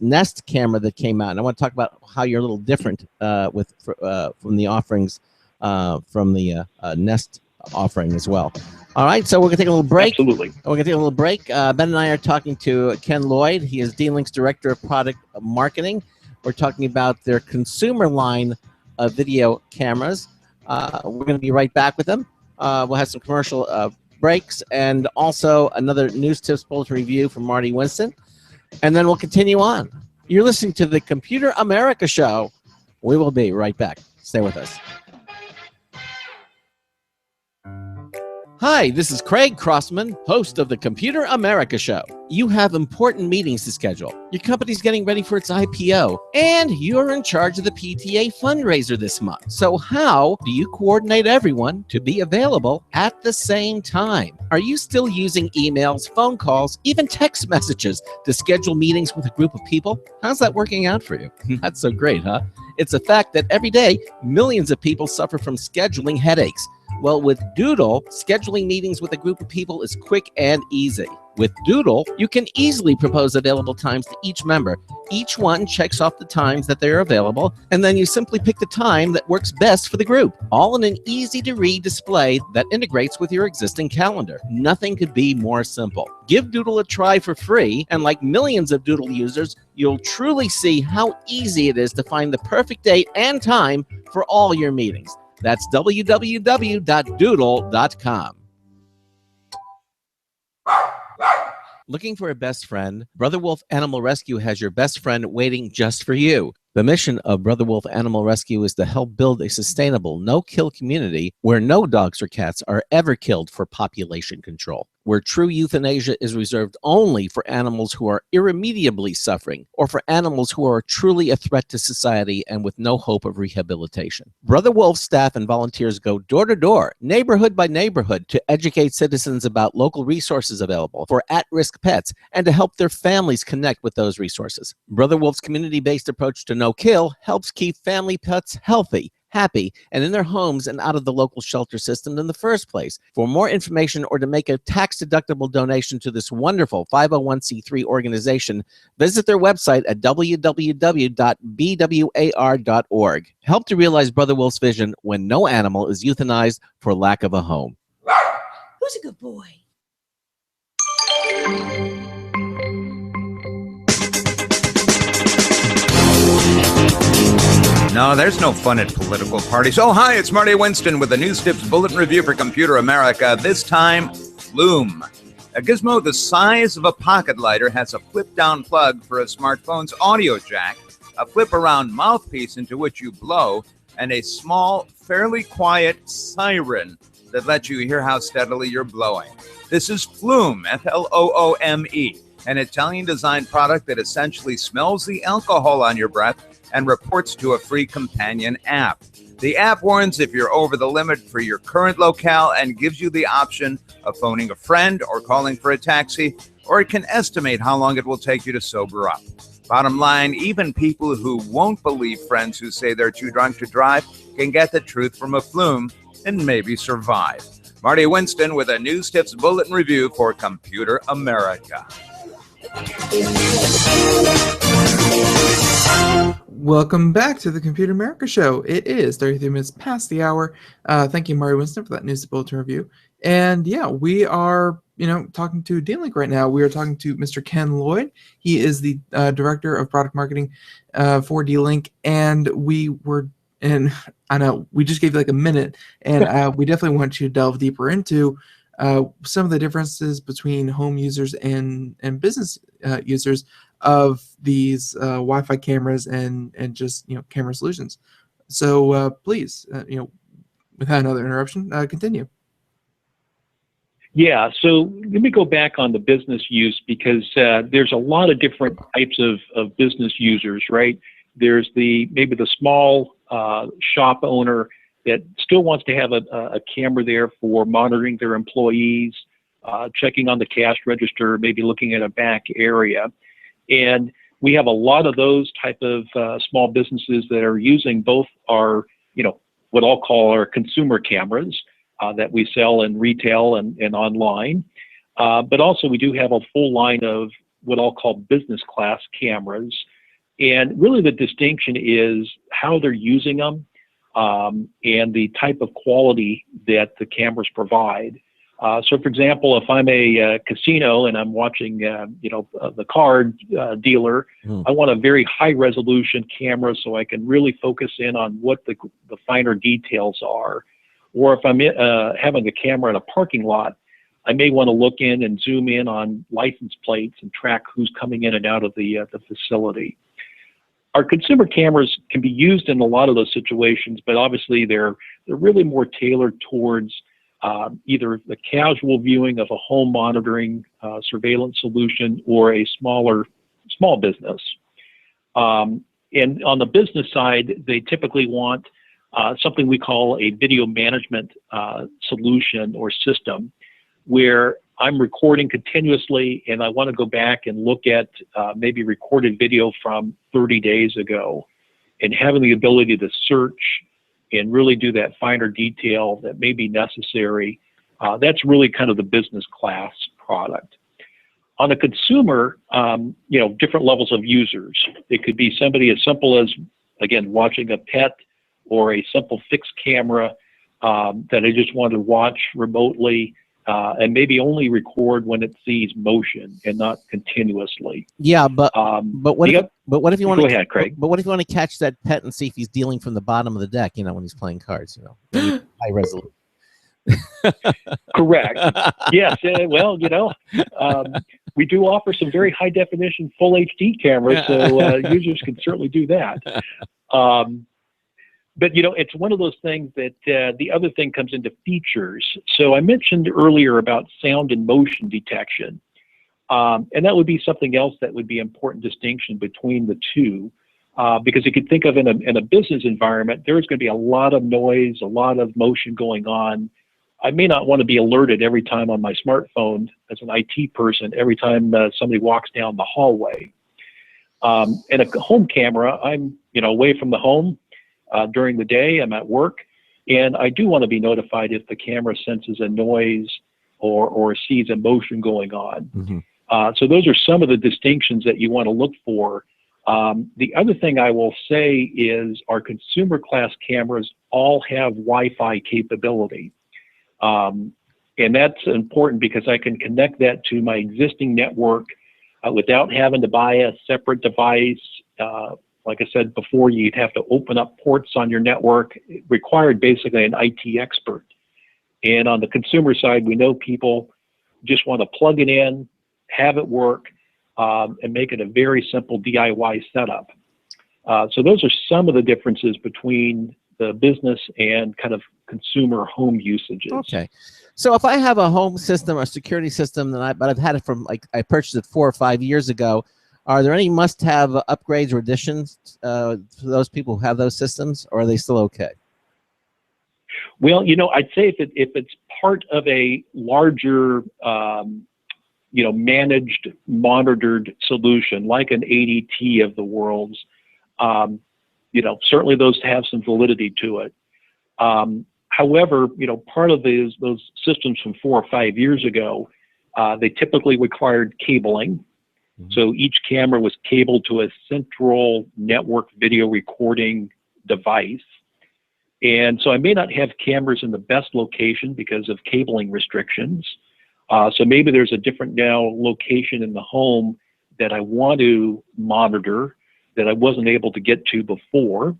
Nest camera that came out, and I want to talk about how you're a little different from the offerings from the Nest offering as well. All right, so we're gonna take a little break. Absolutely. We're gonna take a little break. Ben and I are talking to Ken Lloyd. He is D-Link's Director of Product Marketing. We're talking about their consumer line of video cameras. We're gonna be right back with them. We'll have some commercial breaks and also another news tips bulletin review from Marty Winston, and then we'll continue on. You're listening to the Computer America Show. We will be right back. Stay with us. Hi, this is Craig Crossman, host of the Computer America Show. You have important meetings to schedule. Your company's getting ready for its IPO, and you're in charge of the PTA fundraiser this month. So how do you coordinate everyone to be available at the same time? Are you still using emails, phone calls, even text messages to schedule meetings with a group of people? How's that working out for you? Not so great, huh? It's a fact that every day, millions of people suffer from scheduling headaches. Well, with Doodle, scheduling meetings with a group of people is quick and easy. With Doodle, you can easily propose available times to each member. Each one checks off the times that they're available, and then you simply pick the time that works best for the group, all in an easy-to-read display that integrates with your existing calendar. Nothing could be more simple. Give Doodle a try for free, and like millions of Doodle users, you'll truly see how easy it is to find the perfect date and time for all your meetings. That's www.doodle.com. Looking for a best friend? Brother Wolf Animal Rescue has your best friend waiting just for you. The mission of Brother Wolf Animal Rescue is to help build a sustainable, no-kill community where no dogs or cats are ever killed for population control, where true euthanasia is reserved only for animals who are irremediably suffering or for animals who are truly a threat to society and with no hope of rehabilitation. Brother Wolf staff and volunteers go door to door, neighborhood by neighborhood, to educate citizens about local resources available for at-risk pets and to help their families connect with those resources. Brother Wolf's community-based approach to no-kill helps keep family pets healthy, happy, and in their homes and out of the local shelter system in the first place. For more information or to make a tax-deductible donation to this wonderful 501c3 organization, visit their website at www.bwar.org. Help to realize Brother Wolf's vision when no animal is euthanized for lack of a home. Who's a good boy? No, there's no fun at political parties. Oh, hi, it's Marty Winston with the News Tips Bulletin Review for Computer America. This time, Flume. A gizmo the size of a pocket lighter has a flip-down plug for a smartphone's audio jack, a flip-around mouthpiece into which you blow, and a small, fairly quiet siren that lets you hear how steadily you're blowing. This is Flume, F-L-O-O-M-E, an Italian-designed product that essentially smells the alcohol on your breath and reports to a free companion app. The app warns if you're over the limit for your current locale and gives you the option of phoning a friend or calling for a taxi, or it can estimate how long it will take you to sober up. Bottom line, even people who won't believe friends who say they're too drunk to drive can get the truth from a Flume and maybe survive. Marty Winston with a News Tips Bulletin Review for Computer America. Welcome back to the Computer America Show. It is 33 minutes past the hour. Thank you, Marty Winston, for that News Bulletin Review. And yeah, we are, talking to D-Link right now. We are talking to Mr. Ken Lloyd. He is the Director of Product Marketing for D-Link. And I know we just gave you like a minute, and we definitely want you to delve deeper into some of the differences between home users and business users of these Wi-Fi cameras and just camera solutions. So please, without another interruption, continue. Yeah, so let me go back on the business use, because there's a lot of different types of business users, right? There's maybe the small shop owner that still wants to have a camera there for monitoring their employees, checking on the cash register, maybe looking at a back area. And we have a lot of those type of small businesses that are using both our, what I'll call our consumer cameras that we sell in retail and online. But also we do have a full line of what I'll call business class cameras. And really the distinction is how they're using them and the type of quality that the cameras provide. So for example, if I'm a casino and I'm watching, the card dealer, I want a very high resolution camera so I can really focus in on what the finer details are. Or if I'm having a camera in a parking lot, I may want to look in and zoom in on license plates and track who's coming in and out of the facility. Our consumer cameras can be used in a lot of those situations, but obviously they're really more tailored towards either the casual viewing of a home monitoring surveillance solution or a small business. And on the business side, they typically want something we call a video management solution or system, where I'm recording continuously and I want to go back and look at maybe recorded video from 30 days ago, and having the ability to search and really do that finer detail that may be necessary. That's really kind of the business class product. On a consumer, different levels of users. It could be somebody as simple as, again, watching a pet, or a simple fixed camera that I just want to watch remotely and maybe only record when it sees motion and not continuously. Yeah, but what if you want to go ahead, Craig? But what if you want to catch that pet and see if he's dealing from the bottom of the deck? When he's playing cards, high resolution. Correct. Yes. Well, we do offer some very high definition full HD cameras, so users can certainly do that. But, it's one of those things that the other thing comes into features. So I mentioned earlier about sound and motion detection. And that would be something else that would be important distinction between the two. Because you could think of in a business environment, there's going to be a lot of noise, a lot of motion going on. I may not want to be alerted every time on my smartphone as an IT person, every time somebody walks down the hallway. And a home camera, I'm away from the home. During the day, I'm at work, and I do want to be notified if the camera senses a noise or sees a motion going on. Mm-hmm. So those are some of the distinctions that you want to look for. The other thing I will say is our consumer class cameras all have Wi-Fi capability. And that's important because I can connect that to my existing network without having to buy a separate device, Like I said before, you'd have to open up ports on your network. It required basically an IT expert. And on the consumer side, we know people just want to plug it in, have it work, and make it a very simple DIY setup. So those are some of the differences between the business and kind of consumer home usages. Okay. So if I have a home system, a security system, but I've had it from, like, I purchased it 4 or 5 years ago, are there any must-have upgrades or additions for those people who have those systems, or are they still okay? Well, I'd say if it's part of a larger, managed, monitored solution, like an ADT of the world's, certainly those have some validity to it. However, part of those systems from 4 or 5 years ago, they typically required cabling. Mm-hmm. So each camera was cabled to a central network video recording device. And so I may not have cameras in the best location because of cabling restrictions. So maybe there's a different now location in the home that I want to monitor that I wasn't able to get to before.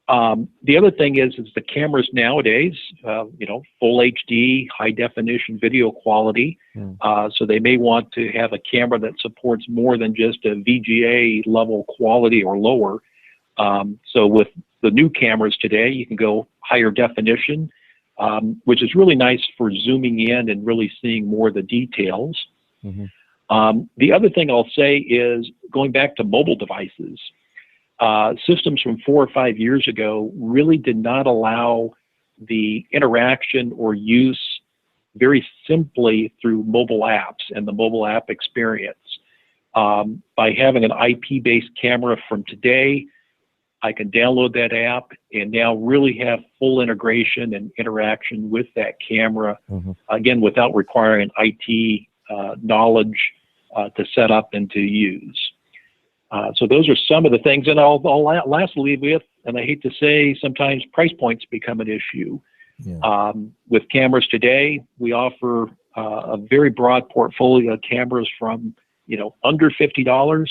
The other thing is the cameras nowadays, full HD, high definition video quality. So they may want to have a camera that supports more than just a VGA level quality or lower. So with the new cameras today, you can go higher definition, which is really nice for zooming in and really seeing more of the details. Mm-hmm. The other thing I'll say is going back to mobile devices. Systems from 4 or 5 years ago really did not allow the interaction or use very simply through mobile apps and the mobile app experience. By having an IP-based camera from today, I can download that app and now really have full integration and interaction with that camera, mm-hmm. again, without requiring IT knowledge to set up and to use. So those are some of the things, and I'll lastly leave with, and I hate to say, sometimes price points become an issue. Yeah. With cameras today, we offer a very broad portfolio of cameras from under $50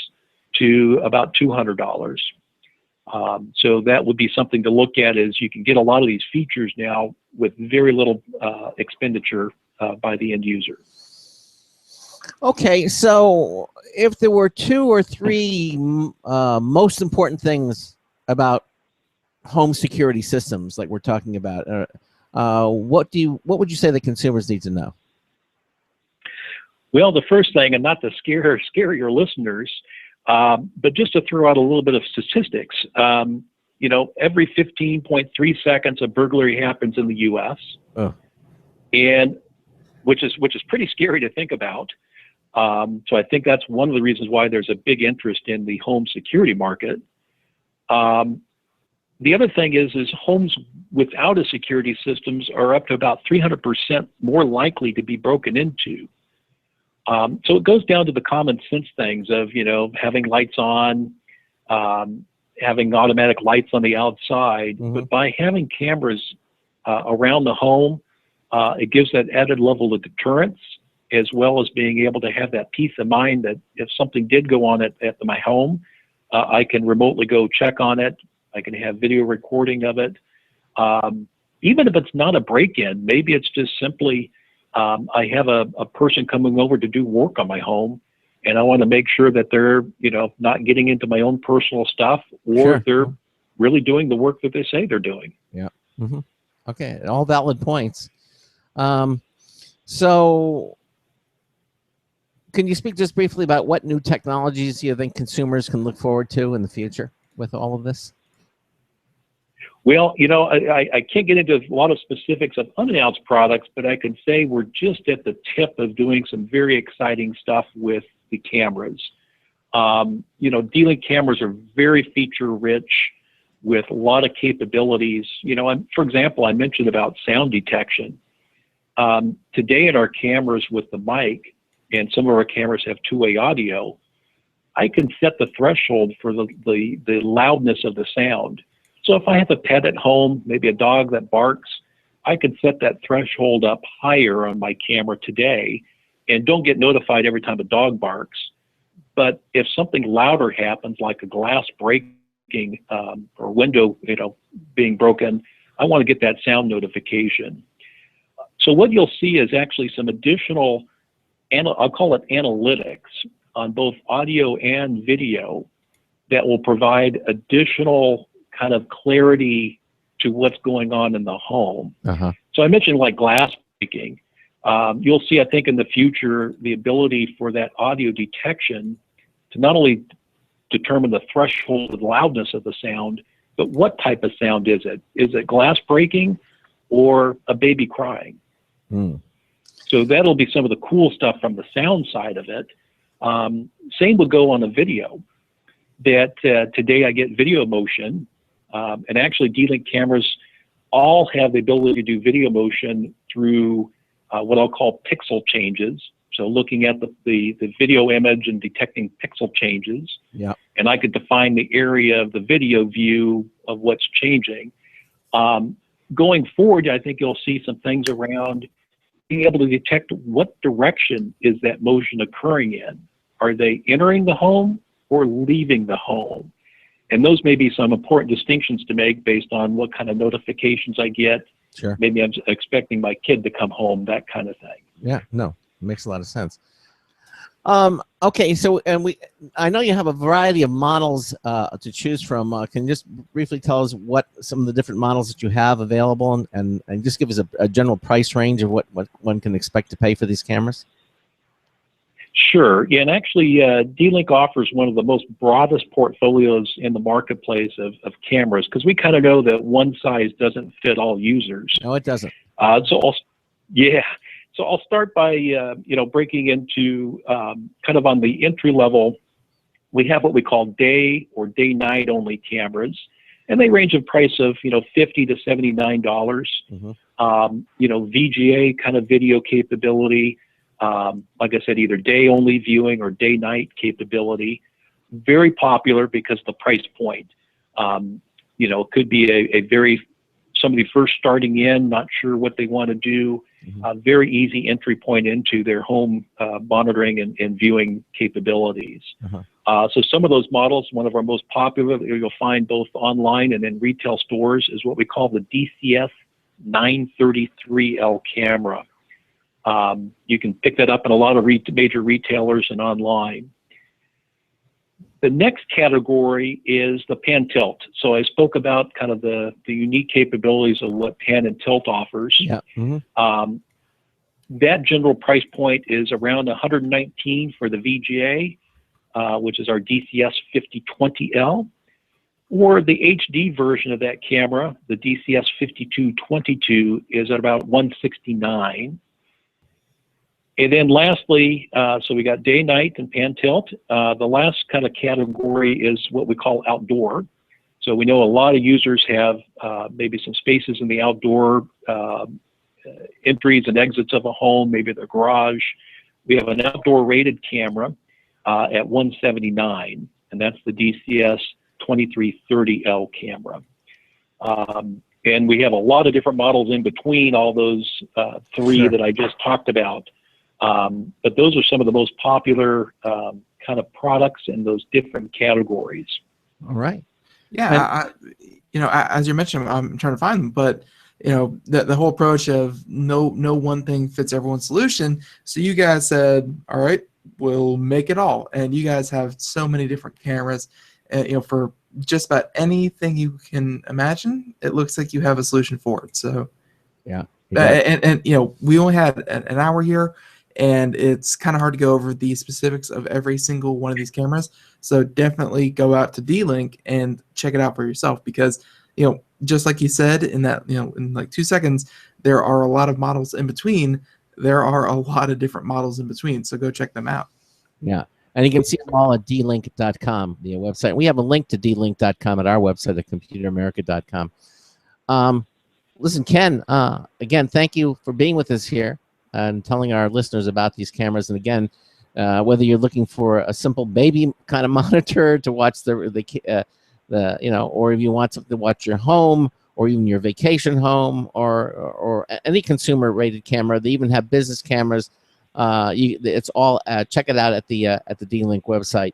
to about $200. So that would be something to look at, is you can get a lot of these features now with very little expenditure by the end user. Okay, so if there were 2 or 3 most important things about home security systems, like we're talking about, what would you say the consumers need to know? Well, the first thing, and not to scare your listeners, but just to throw out a little bit of statistics, every 15.3 seconds a burglary happens in the U.S., and which is pretty scary to think about. So I think that's one of the reasons why there's a big interest in the home security market. The other thing is homes without a security systems are up to about 300% more likely to be broken into. So it goes down to the common sense things of, having lights on, having automatic lights on the outside. Mm-hmm. But by having cameras around the home, it gives that added level of deterrence, as well as being able to have that peace of mind that if something did go on at my home, I can remotely go check on it. I can have video recording of it. Even if it's not a break-in, maybe it's just simply I have a person coming over to do work on my home, and I want to make sure that they're not getting into my own personal stuff, or sure. they're really doing the work that they say they're doing. Yeah. Mm-hmm. Okay. All valid points. So can you speak just briefly about what new technologies you think consumers can look forward to in the future with all of this? Well, I can't get into a lot of specifics of unannounced products, but I can say we're just at the tip of doing some very exciting stuff with the cameras. D-Link cameras are very feature rich with a lot of capabilities. For example, I mentioned about sound detection. Today in our cameras with the mic, and some of our cameras have two-way audio, I can set the threshold for the loudness of the sound. So if I have a pet at home, maybe a dog that barks, I can set that threshold up higher on my camera today and don't get notified every time a dog barks. But if something louder happens, like a glass breaks breaking or window, being broken, I want to get that sound notification. So what you'll see is actually some additional, I'll call it analytics on both audio and video that will provide additional kind of clarity to what's going on in the home. So I mentioned like glass breaking. You'll see, I think, in the future, the ability for that audio detection to not only determine the threshold of loudness of the sound, but what type of sound is it? Is it glass breaking or a baby crying? So that'll be some of the cool stuff from the sound side of it. Same would go on the video. That today I get video motion, and actually D-Link cameras all have the ability to do video motion through what I'll call pixel changes. So looking at the video image and detecting pixel changes. Yeah. And I could define the area of the video view of what's changing. Going forward, I think you'll see some things around being able to detect what direction is that motion occurring in. Are they entering the home or leaving the home? And those may be some important distinctions to make based on what kind of notifications I get. Sure. Maybe I'm expecting my kid to come home, that kind of thing. Yeah, no, it makes a lot of sense. Okay, so I know you have a variety of models to choose from. Can you just briefly tell us what some of the different models that you have available, and just give us a general price range of what one can expect to pay for these cameras? Sure. Yeah, and actually, D-Link offers one of the most broadest portfolios in the marketplace of cameras, because we kind of know that one size doesn't fit all users. No, it doesn't. So I'll start by breaking into kind of on the entry level. We have what we call day or day-night only cameras, and they range in price of $50 to $79. VGA kind of video capability. Like I said, either day-only viewing or day-night capability. Very popular because the price point. Could be somebody first starting in, not sure what they want to do. Very easy entry point into their home monitoring and viewing capabilities. So some of those models, one of our most popular that you'll find both online and in retail stores, is what we call the DCS 933L camera. You can pick that up in a lot of major retailers and online. The next category is the pan tilt. So I spoke about kind of the unique capabilities of what pan and tilt offers. Yeah. That general price point is around $119 for the VGA, which is our DCS 5020L, or the HD version of that camera, the DCS 5222, is at about $169. And then lastly, so we got day, night, and pan tilt. The last kind of category is what we call outdoor. So we know a lot of users have maybe some spaces in the outdoor entries and exits of a home, maybe their garage. We have an outdoor rated camera at $179, and that's the DCS 2330L camera. And we have a lot of different models in between all those three that I just talked about. But those are some of the most popular kind of products in those different categories. All right. Yeah, as you mentioned, I'm trying to find them, but the whole approach of no one thing fits everyone's solution. So you guys said, all right, we'll make it all, and you guys have so many different cameras, for just about anything you can imagine. It looks like you have a solution for it. So yeah, and we only had an hour here. And it's kind of hard to go over the specifics of every single one of these cameras. So definitely go out to D-Link and check it out for yourself, because, just like you said in that, in like 2 seconds, there are a lot of models in between. There are a lot of different models in between. So go check them out. Yeah. And you can see them all at dlink.com, the website. We have a link to dlink.com at our website at computeramerica.com. Listen, Ken, again, thank you for being with us here and telling our listeners about these cameras. And again, whether you're looking for a simple baby kind of monitor to watch or if you want something to watch your home or even your vacation home or any consumer rated camera. They even have business cameras. It's all check it out at the D-Link website.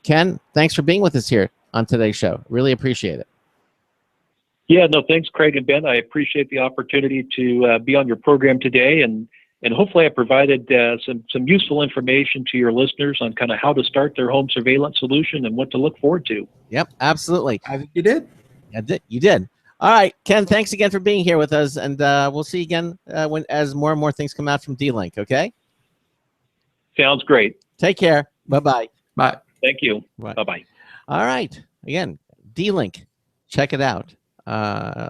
Ken, thanks for being with us here. on today's show. Really appreciate it. Yeah, no, thanks, Craig and Ben. I appreciate the opportunity to be on your program today, and hopefully I provided some useful information to your listeners on kind of how to start their home surveillance solution and what to look forward to. Yep, absolutely. I think you did. You did. All right, Ken, thanks again for being here with us, and we'll see you again as more and more things come out from D-Link, okay? Sounds great. Take care. Bye-bye. Bye. Thank you. Bye. Bye-bye. All right. Again, D-Link. Check it out.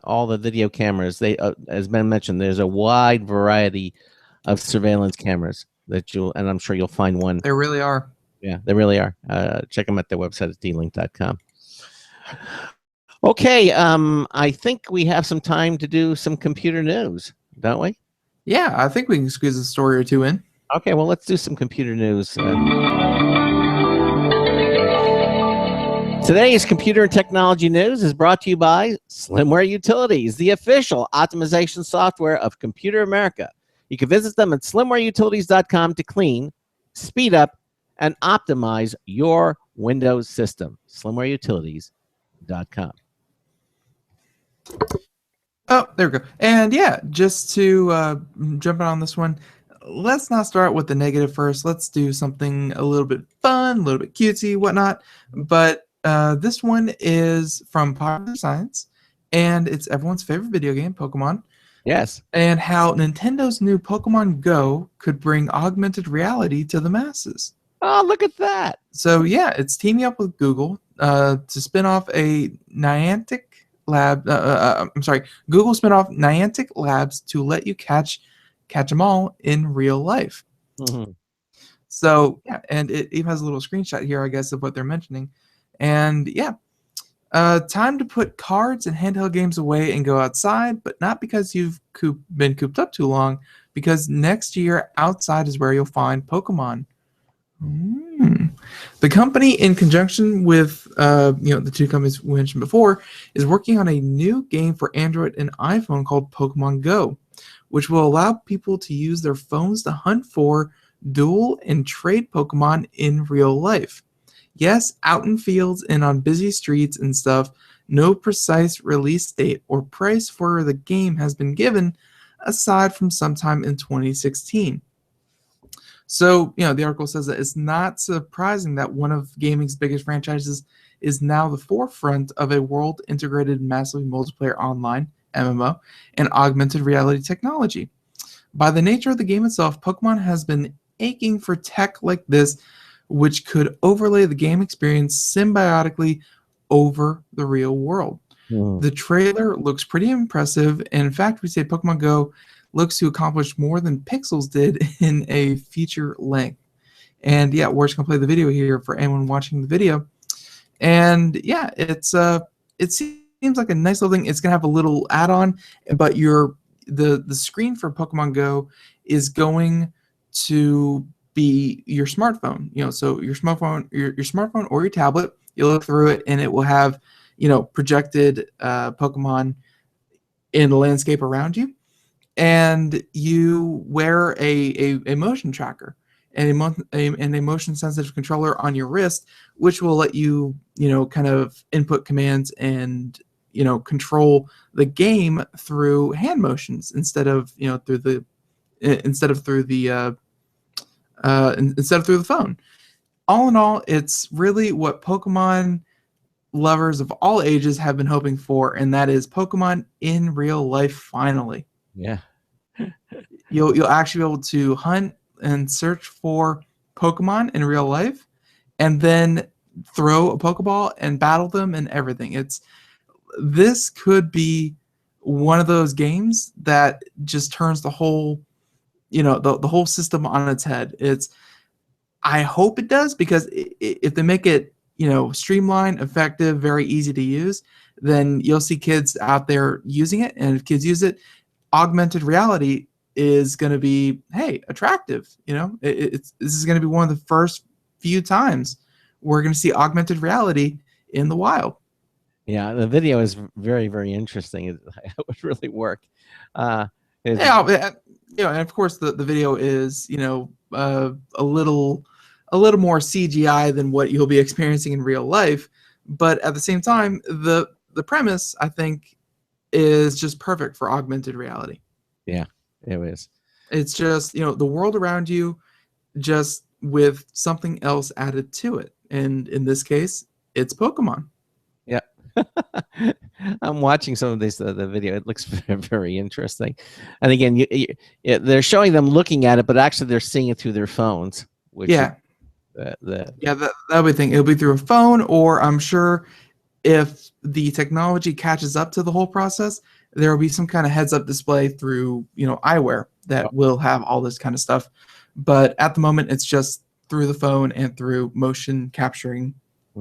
All the video cameras. They, as Ben mentioned, there's a wide variety of surveillance cameras that and I'm sure you'll find one. There really are. Yeah, they really are. Check them at their website at dlink.com. Okay, I think we have some time to do some computer news, don't we? Yeah, I think we can squeeze a story or two in. Okay, well, let's do some computer news. Today's computer and technology news is brought to you by Slimware Utilities, the official optimization software of Computer America. You can visit them at slimwareutilities.com to clean, speed up, and optimize your Windows system. Slimwareutilities.com. Oh, there we go. And yeah, just to jump on this one, let's not start with the negative first. Let's do something a little bit fun, a little bit cutesy, whatnot. But this one is from Popular Science, and it's everyone's favorite video game, Pokemon. Yes. And how Nintendo's new Pokemon Go could bring augmented reality to the masses. Oh, look at that. So yeah, it's teaming up with Google to spin off a Niantic Lab. Google spin off Niantic Labs to let you catch them all in real life. Mm-hmm. So yeah, and it even has a little screenshot here, I guess, of what they're mentioning. And yeah, time to put cards and handheld games away and go outside, but not because you've been cooped up too long, because next year outside is where you'll find Pokemon. The company, in conjunction with the two companies we mentioned before, is working on a new game for Android and iPhone called Pokemon Go, which will allow people to use their phones to hunt for, duel, and trade Pokemon in real life. Yes, out in fields and on busy streets and stuff. No precise release date or price for the game has been given, aside from sometime in 2016. So, the article says that it's not surprising that one of gaming's biggest franchises is now the forefront of a world-integrated massively multiplayer online, MMO, and augmented reality technology. By the nature of the game itself, Pokemon has been aching for tech like this, which could overlay the game experience symbiotically over the real world. The trailer looks pretty impressive, and in fact, we say Pokemon Go looks to accomplish more than Pixels did in a feature length. And yeah, we're just gonna play the video here for anyone watching the video. And yeah, it seems like a nice little thing. It's gonna have a little add-on, but the screen for Pokemon Go is going to be your smartphone. So your smartphone, your smartphone or your tablet. You'll look through it, and it will have projected Pokemon in the landscape around you. And you wear a motion tracker and a motion sensitive controller on your wrist, which will let you kind of input commands and control the game through hand motions instead of through the phone. All in all, it's really what Pokemon lovers of all ages have been hoping for, and that is Pokemon in real life finally. Yeah. You'll actually be able to hunt and search for Pokemon in real life, and then throw a Pokeball and battle them and everything. This could be one of those games that just turns the whole the whole system on its head. I hope it does, because if they make it streamlined, effective, very easy to use, then you'll see kids out there using it, and if kids use it, augmented reality is going to be attractive. This is going to be one of the first few times we're going to see augmented reality in the wild. Yeah, the video is very, very interesting. It would really work. And of course the video is a little more CGI than what you'll be experiencing in real life, But at the same time, the premise, I think, is just perfect for augmented reality. Yeah, it is. It's just, the world around you, just with something else added to it. And in this case, it's Pokemon. Yeah. I'm watching some of this the video. It looks very, very interesting. And again, they're showing them looking at it, but actually they're seeing it through their phones. Which Yeah. Yeah, that'll be the thing. It'll be through a phone, or I'm sure if the technology catches up to the whole process, there will be some kind of heads-up display through, eyewear that will have all this kind of stuff. But at the moment, it's just through the phone and through motion capturing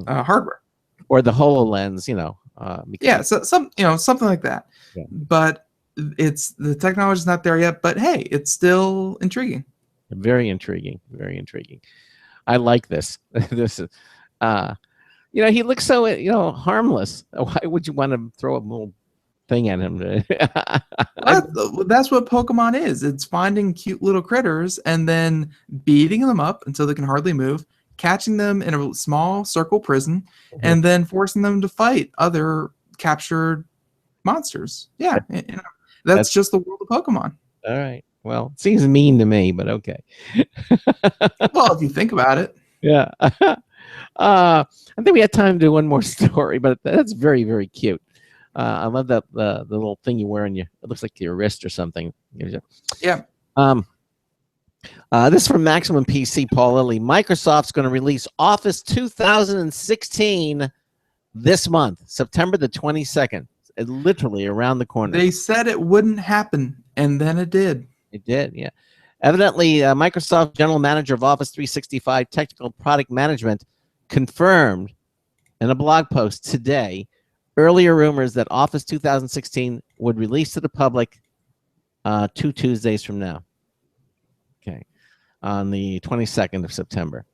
hardware. Or the HoloLens, Yeah, so something like that. Yeah. But the technology's not there yet. But hey, it's still intriguing. Very intriguing. Very intriguing. I like this. This is, he looks so, harmless. Why would you want to throw a little thing at him? That's what Pokemon is. It's finding cute little critters and then beating them up until they can hardly move, catching them in a small circle prison, and then forcing them to fight other captured monsters. Yeah, that's just the world of Pokemon. All right. Well, it seems mean to me, but okay. Well, if you think about it. Yeah. I think we had time to do one more story, but that's very, very cute. I love that the little thing you wear on it looks like your wrist or something. Yeah. This is from Maximum PC, Paul Lilly. Microsoft's going to release Office 2016 this month, September the 22nd. It's literally around the corner. They said it wouldn't happen, and then it did. It did, yeah. Evidently, Microsoft General Manager of Office 365 Technical Product Management confirmed in a blog post today earlier rumors that Office 2016 would release to the public 2 Tuesdays from now. Okay, on the 22nd of September.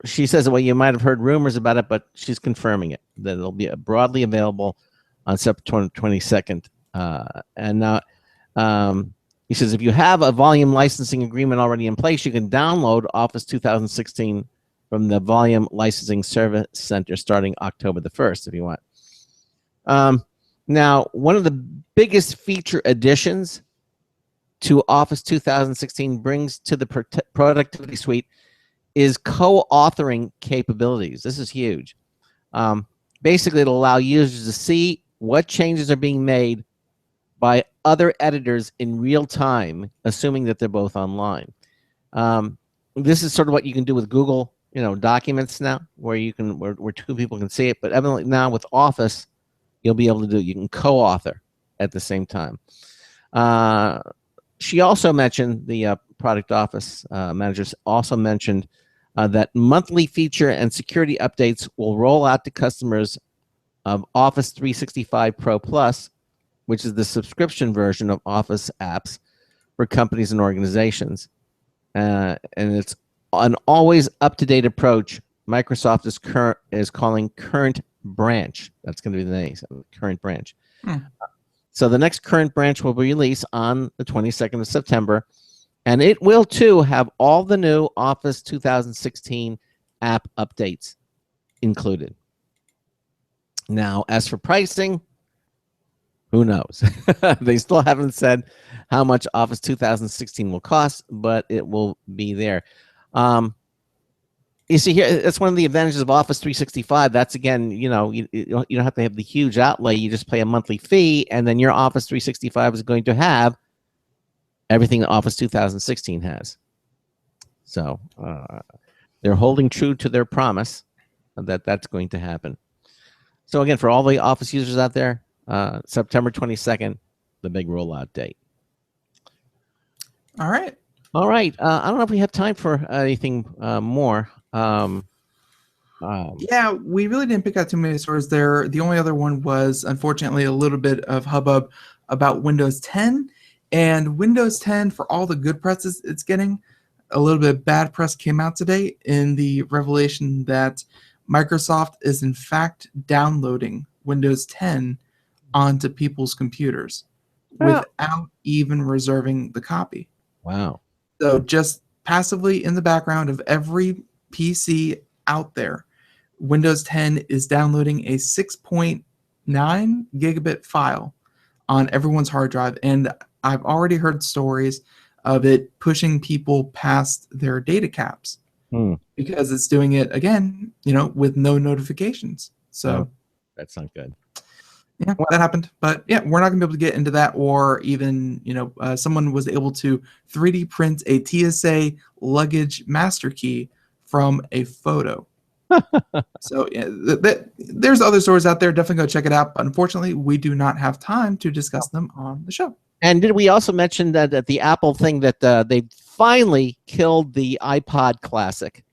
She says, well, you might have heard rumors about it, but she's confirming it, that it'll be broadly available on September 22nd. And now he says, if you have a volume licensing agreement already in place, you can download Office 2016 from the Volume Licensing Service Center starting October the 1st, if you want. Now, one of the biggest feature additions to Office 2016 brings to the productivity suite is co-authoring capabilities. This is huge. Basically, it'll allow users to see what changes are being made by other editors in real time, assuming that they're both online. This is sort of what you can do with Google, documents now, where you can where two people can see it. But evidently now with Office, you'll be able to do it. You can co-author at the same time. She also mentioned, the product office managers also mentioned that monthly feature and security updates will roll out to customers of Office 365 Pro Plus, which is the subscription version of Office apps for companies and organizations. And it's an always up-to-date approach Microsoft is calling Current Branch. That's going to be the name, Current Branch. So the next Current Branch will be released on the 22nd of September, and it will, too, have all the new Office 2016 app updates included. Now, as for pricing, who knows? They still haven't said how much Office 2016 will cost, but it will be there. You see here, that's one of the advantages of Office 365. That's, again, you don't have to have the huge outlay. You just pay a monthly fee, and then your Office 365 is going to have everything that Office 2016 has. So they're holding true to their promise that that's going to happen. So again, for all the Office users out there, September 22nd, the big rollout date. All right. All right. I don't know if we have time for anything more. Yeah, we really didn't pick out too many stories there. The only other one was, unfortunately, a little bit of hubbub about Windows 10. And Windows 10, for all the good press it's getting, a little bit of bad press came out today in the revelation that Microsoft is, in fact, downloading Windows 10 onto people's computers without even reserving the copy. Wow. So just passively in the background of every PC out there, Windows 10 is downloading a 6.9 gigabit file on everyone's hard drive, and I've already heard stories of it pushing people past their data caps because it's doing it again, with no notifications. So that's not good. Yeah, that happened. But yeah, we're not going to be able to get into that. Or even, someone was able to 3D print a TSA luggage master key from a photo. So yeah, there's other stories out there. Definitely go check it out. But unfortunately, we do not have time to discuss them on the show. And did we also mention that at the Apple thing that they finally killed the iPod Classic?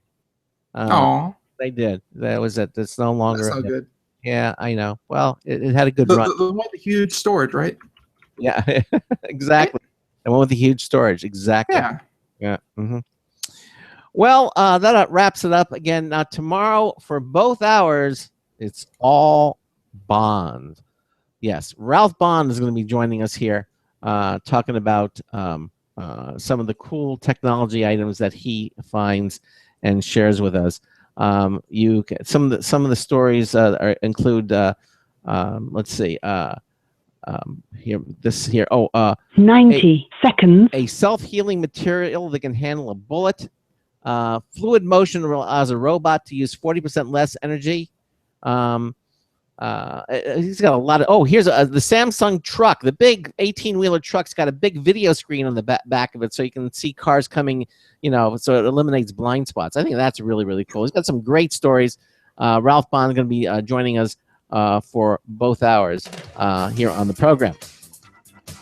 Oh, they did. That was it. It's no longer. That's not good. Yeah, I know. Well, it had a good run. The one with the huge storage, right? Yeah, exactly. The one with the huge storage, exactly. Yeah. Yeah. Mm-hmm. Well, that wraps it up. Again, tomorrow for both hours, it's all Bond. Yes, Ralph Bond is going to be joining us here, talking about some of the cool technology items that he finds and shares with us. Some of the stories include. Let's see. Here. 90 seconds. A self-healing material that can handle a bullet. Fluid motion allows a robot to use 40% less energy. He's got a lot of. Here's the Samsung truck. The big 18-wheeler truck's got a big video screen on the back of it, so you can see cars coming. So it eliminates blind spots. I think that's really, really cool. He's got some great stories. Ralph Bond is going to be joining us for both hours here on the program.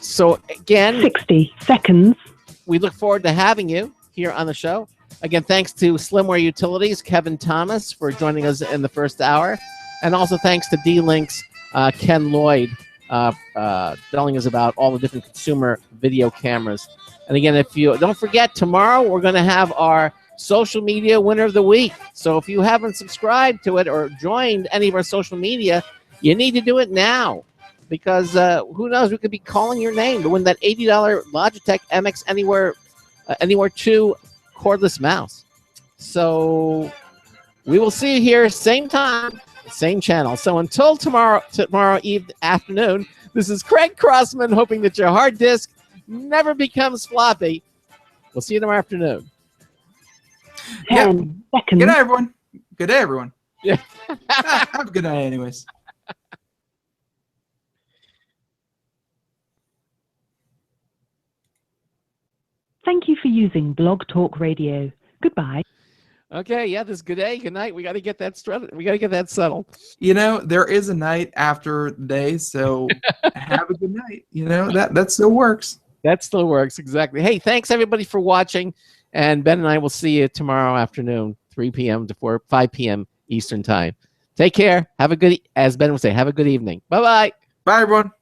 So again, 60 seconds. We look forward to having you here on the show. Again, thanks to Slimware Utilities, Kevin Thomas, for joining us in the first hour. And also thanks to D-Link's Ken Lloyd telling us about all the different consumer video cameras. And again, if you don't forget, tomorrow we're going to have our social media winner of the week. So if you haven't subscribed to it or joined any of our social media, you need to do it now. Because who knows, we could be calling your name to win that $80 Logitech MX Anywhere 2 cordless mouse. So we will see you here, same time, same channel. So until tomorrow afternoon, this is Craig Crossman hoping that your hard disk never becomes floppy. We'll see you tomorrow afternoon. 10 seconds. Good night, everyone. Good day, everyone. Yeah. Have a good night, anyways. Thank you for using Blog Talk Radio. Goodbye. Okay, yeah, this is good day, good night. We got to get that started. We got to get that settled. There is a night after the day, so have a good night. That still works. That still works, exactly. Hey, thanks everybody for watching, and Ben and I will see you tomorrow afternoon, 3 p.m. to 5 p.m. Eastern Time. Take care. Have a good, as Ben would say, have a good evening. Bye-bye. Bye, everyone.